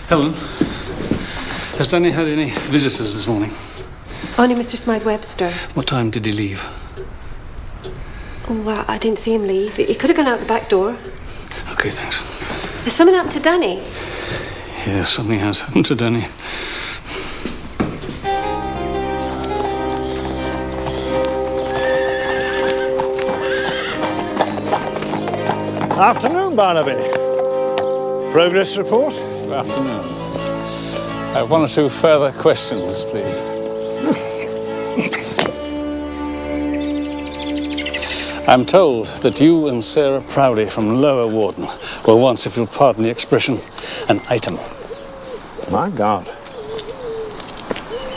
Helen, has Danny had any visitors this morning? Only Mr. Smythe Webster. What time did he leave? Oh, well, I didn't see him leave. He could have gone out the back door. Okay, thanks. Has something happened to Danny? Yeah, something has happened to Danny. Afternoon, Barnaby. Progress report? Good afternoon. I have one or two further questions, please. I'm told that you and Sarah Proudie from Lower Warden were once, if you'll pardon the expression, an item. My God.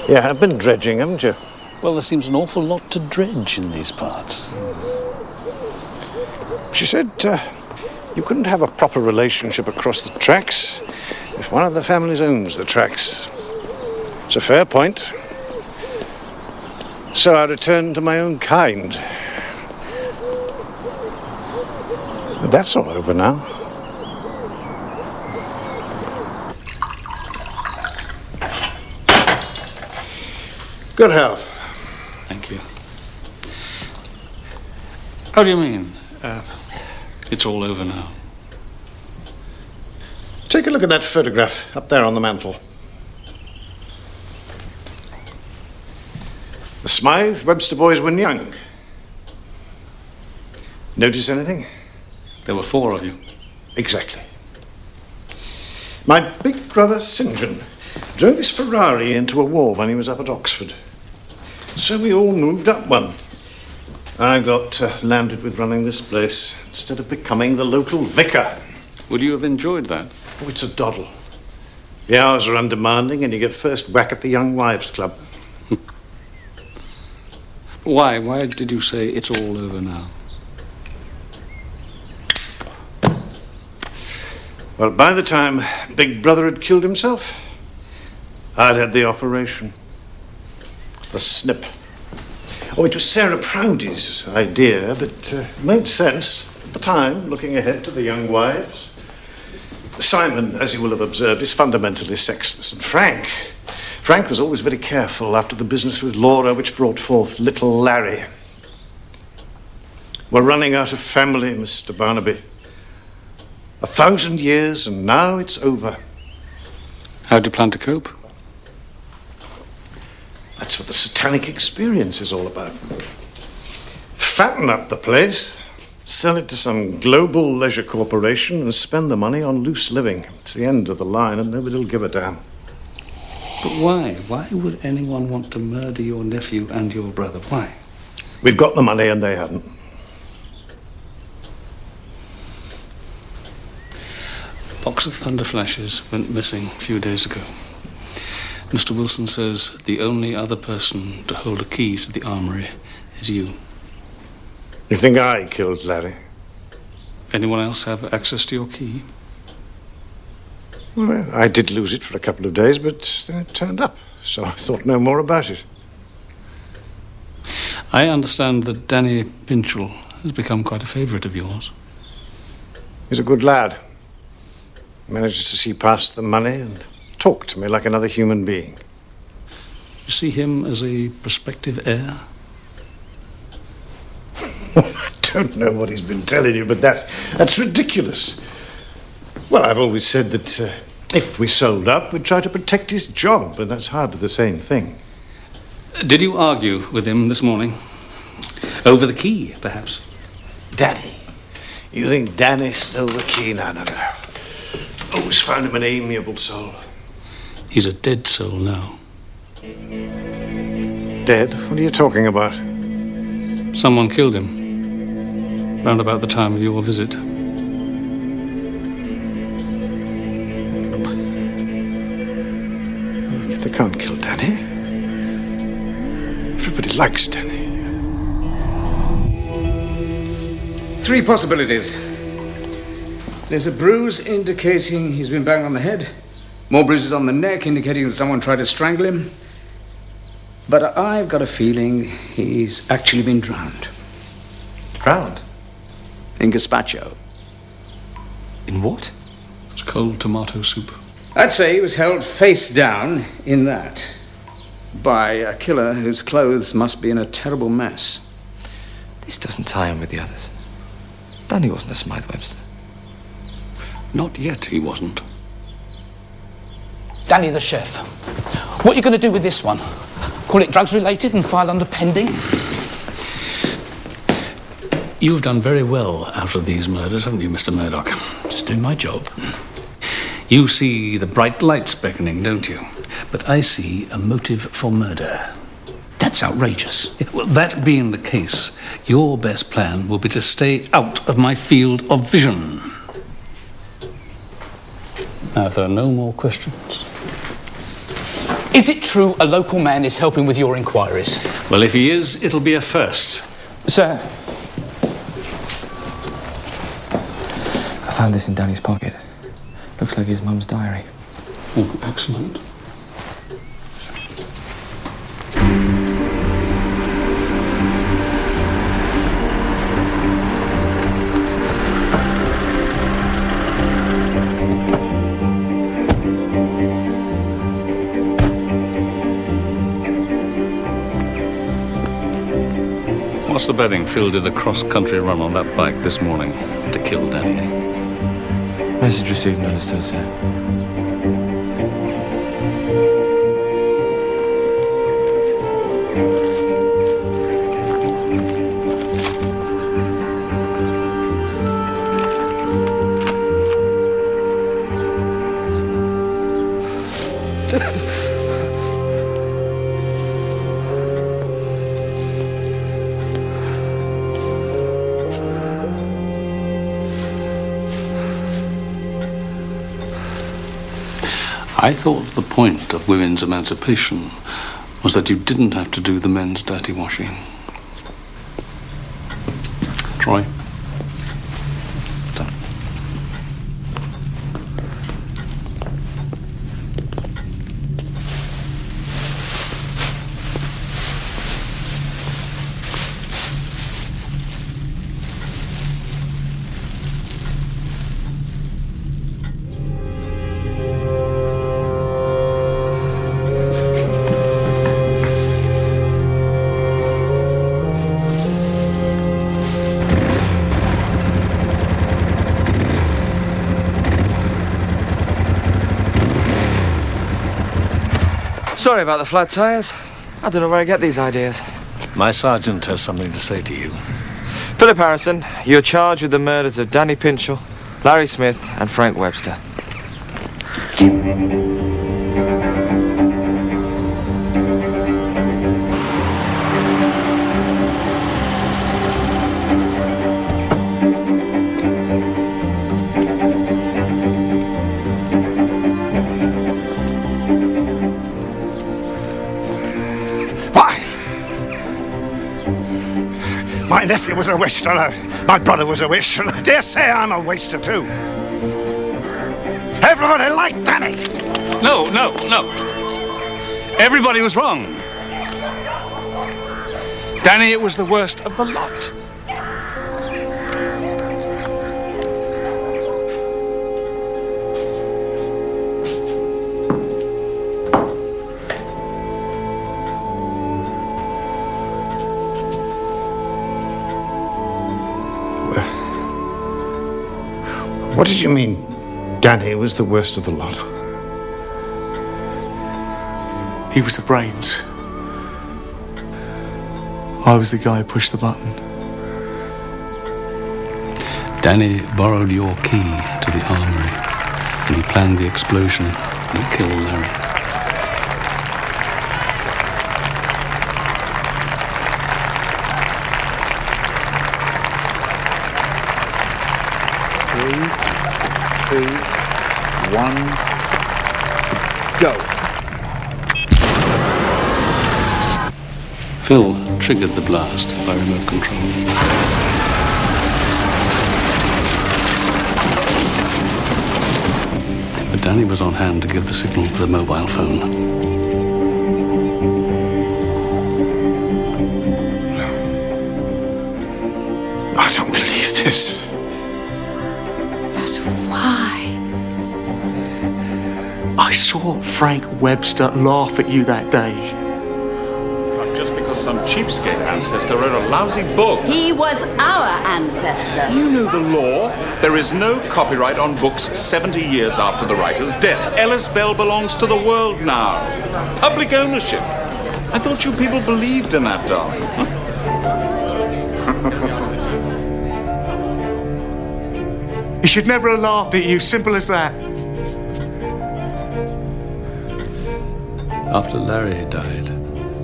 Yeah, I've been dredging, haven't you? Well, there seems an awful lot to dredge in these parts. She said You couldn't have a proper relationship across the tracks if one of the families owns the tracks. It's a fair point. So I returned to my own kind. But that's all over now. Good health. Thank you. How do you mean? It's all over now. Take a look at that photograph up there on the mantel. The Smythe Webster boys when young. Notice anything? There were 4 of you. Exactly. My big brother St. John drove his Ferrari into a wall when he was up at Oxford. So we all moved up one. I got landed with running this place instead of becoming the local vicar. Would you have enjoyed that? Oh, it's a doddle. The hours are undemanding and you get first whack at the Young Wives Club. Why? Why did you say it's all over now? Well, by the time Big Brother had killed himself, I'd had the operation. The snip. Oh, it was Sarah Proudy's idea, but it made sense at the time, looking ahead to the young wives. Simon, as you will have observed, is fundamentally sexless, and Frank was always very careful after the business with Laura, which brought forth little Larry. We're running out of family, Mr. Barnaby. 1,000 years, and now it's over. How do you plan to cope? That's what the satanic experience is all about. Fatten up the place, sell it to some global leisure corporation, and spend the money on loose living. It's the end of the line, and nobody'll give a damn. But why? Why would anyone want to murder your nephew and your brother? Why? We've got the money, and they hadn't. A box of thunder flashes went missing a few days ago. Mr. Wilson says the only other person to hold a key to the armory is you. You think I killed Larry? Anyone else have access to your key? Well, I did lose it for a couple of days, but then it turned up, so I thought no more about it. I understand that Danny Pinchel has become quite a favourite of yours. He's a good lad. Manages to see past the money and talk to me like another human being. You see him as a prospective heir? I don't know what he's been telling you, but that's ridiculous. Well, I've always said that if we sold up, we'd try to protect his job, but that's hardly the same thing. Did you argue with him this morning? Over the key, perhaps? Danny? You think Danny stole the key? No. Always found him an amiable soul. He's a dead soul now. Dead? What are you talking about? Someone killed him. Round about the time of your visit. They can't kill Danny. Everybody likes Danny. 3 possibilities. There's a bruise indicating he's been banged on the head. More bruises on the neck indicating that someone tried to strangle him. But I've got a feeling he's actually been drowned. Drowned? In gazpacho. In what? It's cold tomato soup. I'd say he was held face down in that by a killer whose clothes must be in a terrible mess. This doesn't tie in with the others. Danny wasn't a Smythe Webster. Not yet, he wasn't. Danny the chef. What are you going to do with this one? Call it drugs related and file under pending? You've done very well out of these murders, haven't you, Mr. Murdoch? Just doing my job. You see the bright lights beckoning, don't you? But I see a motive for murder. That's outrageous. Well, that being the case, your best plan will be to stay out of my field of vision. Now, if there are no more questions. Is it true a local man is helping with your inquiries? Well, if he is, it'll be a first. Sir. found this in Danny's pocket. Looks like his mum's diary. Oh, excellent. What's the betting Phil did a cross-country run on that bike this morning to kill Danny? Message received and understood, sir. I thought the point of women's emancipation was that you didn't have to do the men's dirty washing. Troy? Done. Sorry about the flat tires. I don't know where I get these ideas. My sergeant has something to say to you. Philip Harrison, you're charged with the murders of Danny Pinchel, Larry Smith, and Frank Webster. My nephew was a waster. My brother was a waster. I dare say I'm a waster too. Everybody liked Danny. No. Everybody was wrong. Danny was the worst of the lot. What did you mean, Danny was the worst of the lot? He was the brains. I was the guy who pushed the button. Danny borrowed your key to the armory, and he planned the explosion that killed Larry. Three, 2, 1, go. Phil triggered the blast by remote control. But Danny was on hand to give the signal to the mobile phone. I don't believe this. I saw Frank Webster laugh at you that day. Just because some cheapskate ancestor wrote a lousy book. He was our ancestor. You knew the law. There is no copyright on books 70 years after the writer's death. Ellis Bell belongs to the world now. Public ownership. I thought you people believed in that, darling. He should never have laughed at you, simple as that. After Larry died,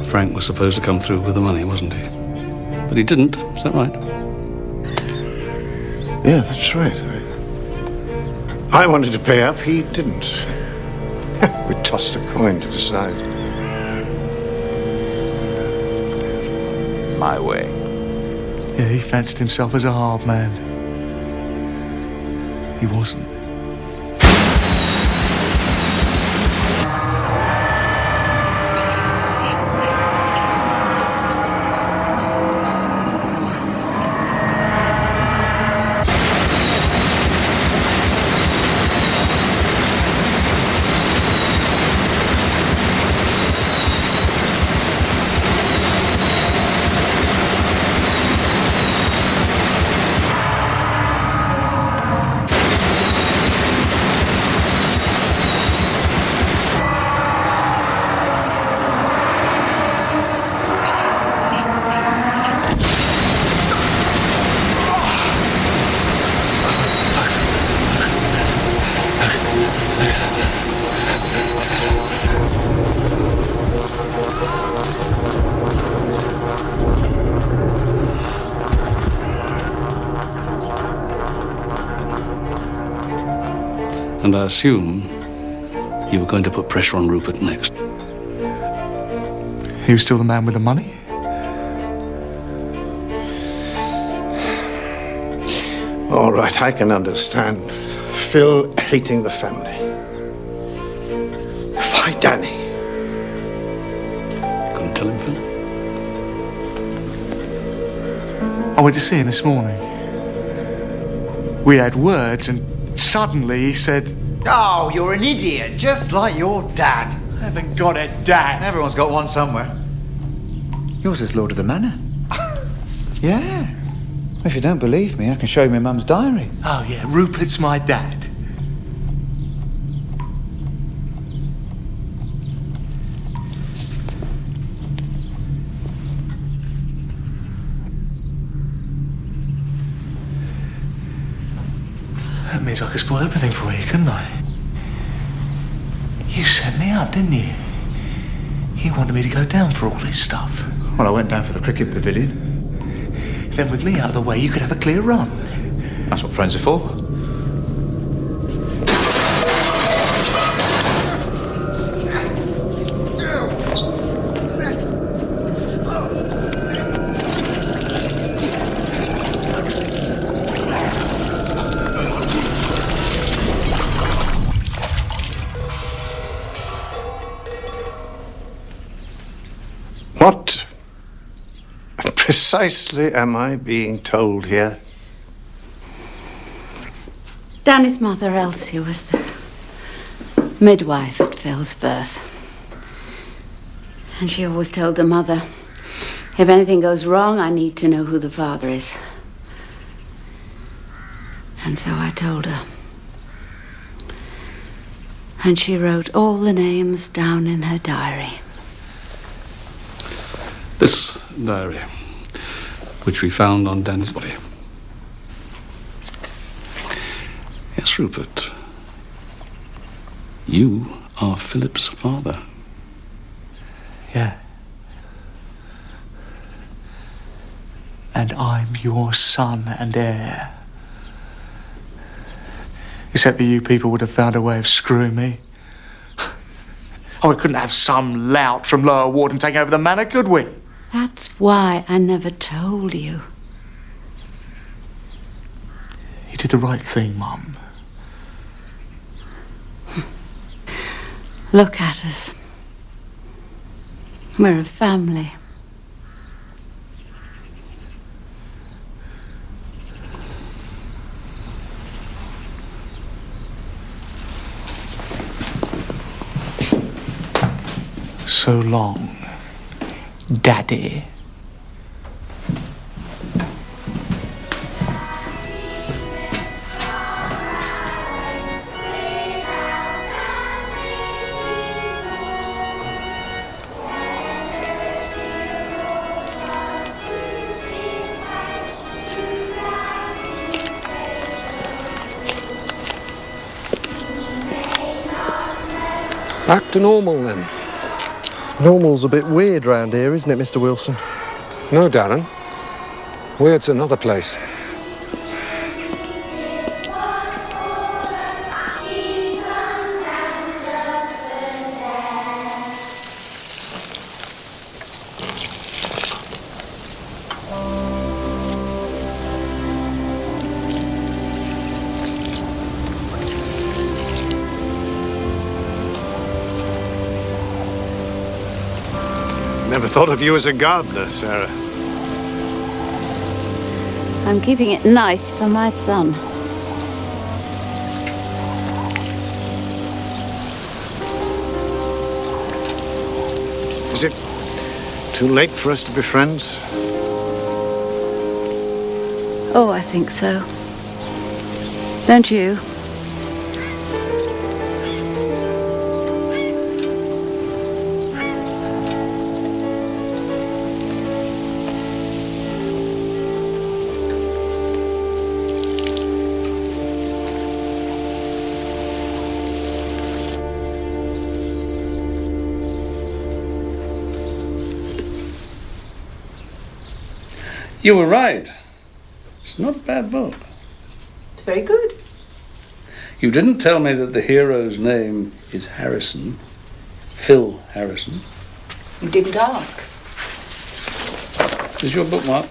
Frank was supposed to come through with the money, wasn't he? But he didn't, is that right? Yeah, that's right. I wanted to pay up, he didn't. We tossed a coin to decide. My way. Yeah, he fancied himself as a hard man. he wasn't. And I assume you were going to put pressure on Rupert next. He was still the man with the money? All right, I can understand Phil hating the family. Why Danny? Couldn't tell him, Phil? I went to see him this morning. We had words and suddenly he said, "Oh, you're an idiot, just like your dad." I haven't got a dad. Everyone's got one somewhere. Yours is Lord of the Manor. Yeah. If you don't believe me, I can show you my mum's diary. Oh, yeah, Rupert's my dad. That means I could spoil everything for you, couldn't I? You set me up, didn't you? You wanted me to go down for all this stuff. Well, I went down for the cricket pavilion. Then with me out of the way, you could have a clear run. That's what friends are for. What precisely am I being told here? Danny's mother, Elsie, was the midwife at Phil's birth. And she always told the mother, if anything goes wrong, I need to know who the father is. And so I told her. And she wrote all the names down in her diary. This diary, which we found on Danny's body. Yes, Rupert. You are Philip's father. Yeah. And I'm your son and heir. Except that you people would have found a way of screwing me. Oh, we couldn't have some lout from Lower Warden take over the manor, could we? That's why I never told you. You did the right thing, Mum. Look at us. We're a family. So long, Daddy. Back to normal then. Normal's a bit weird round here, isn't it, Mr. Wilson? No, Darren. Weird's another place. Never thought of you as a gardener, Sarah. I'm keeping it nice for my son. Is it too late for us to be friends? Oh, I think so. Don't you? You were right. It's not a bad book. It's very good. You didn't tell me that the hero's name is Harrison. Phil Harrison. You didn't ask. Is your bookmark?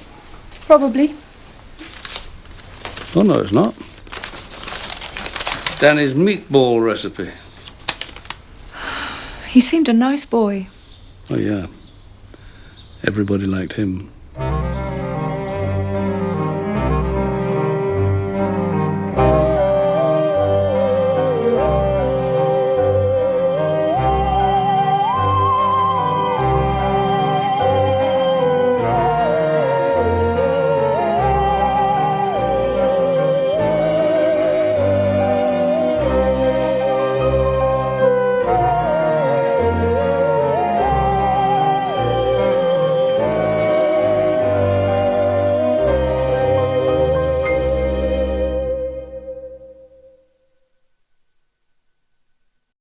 Probably. Oh, no, it's not. Danny's meatball recipe. He seemed a nice boy. Oh, yeah. Everybody liked him.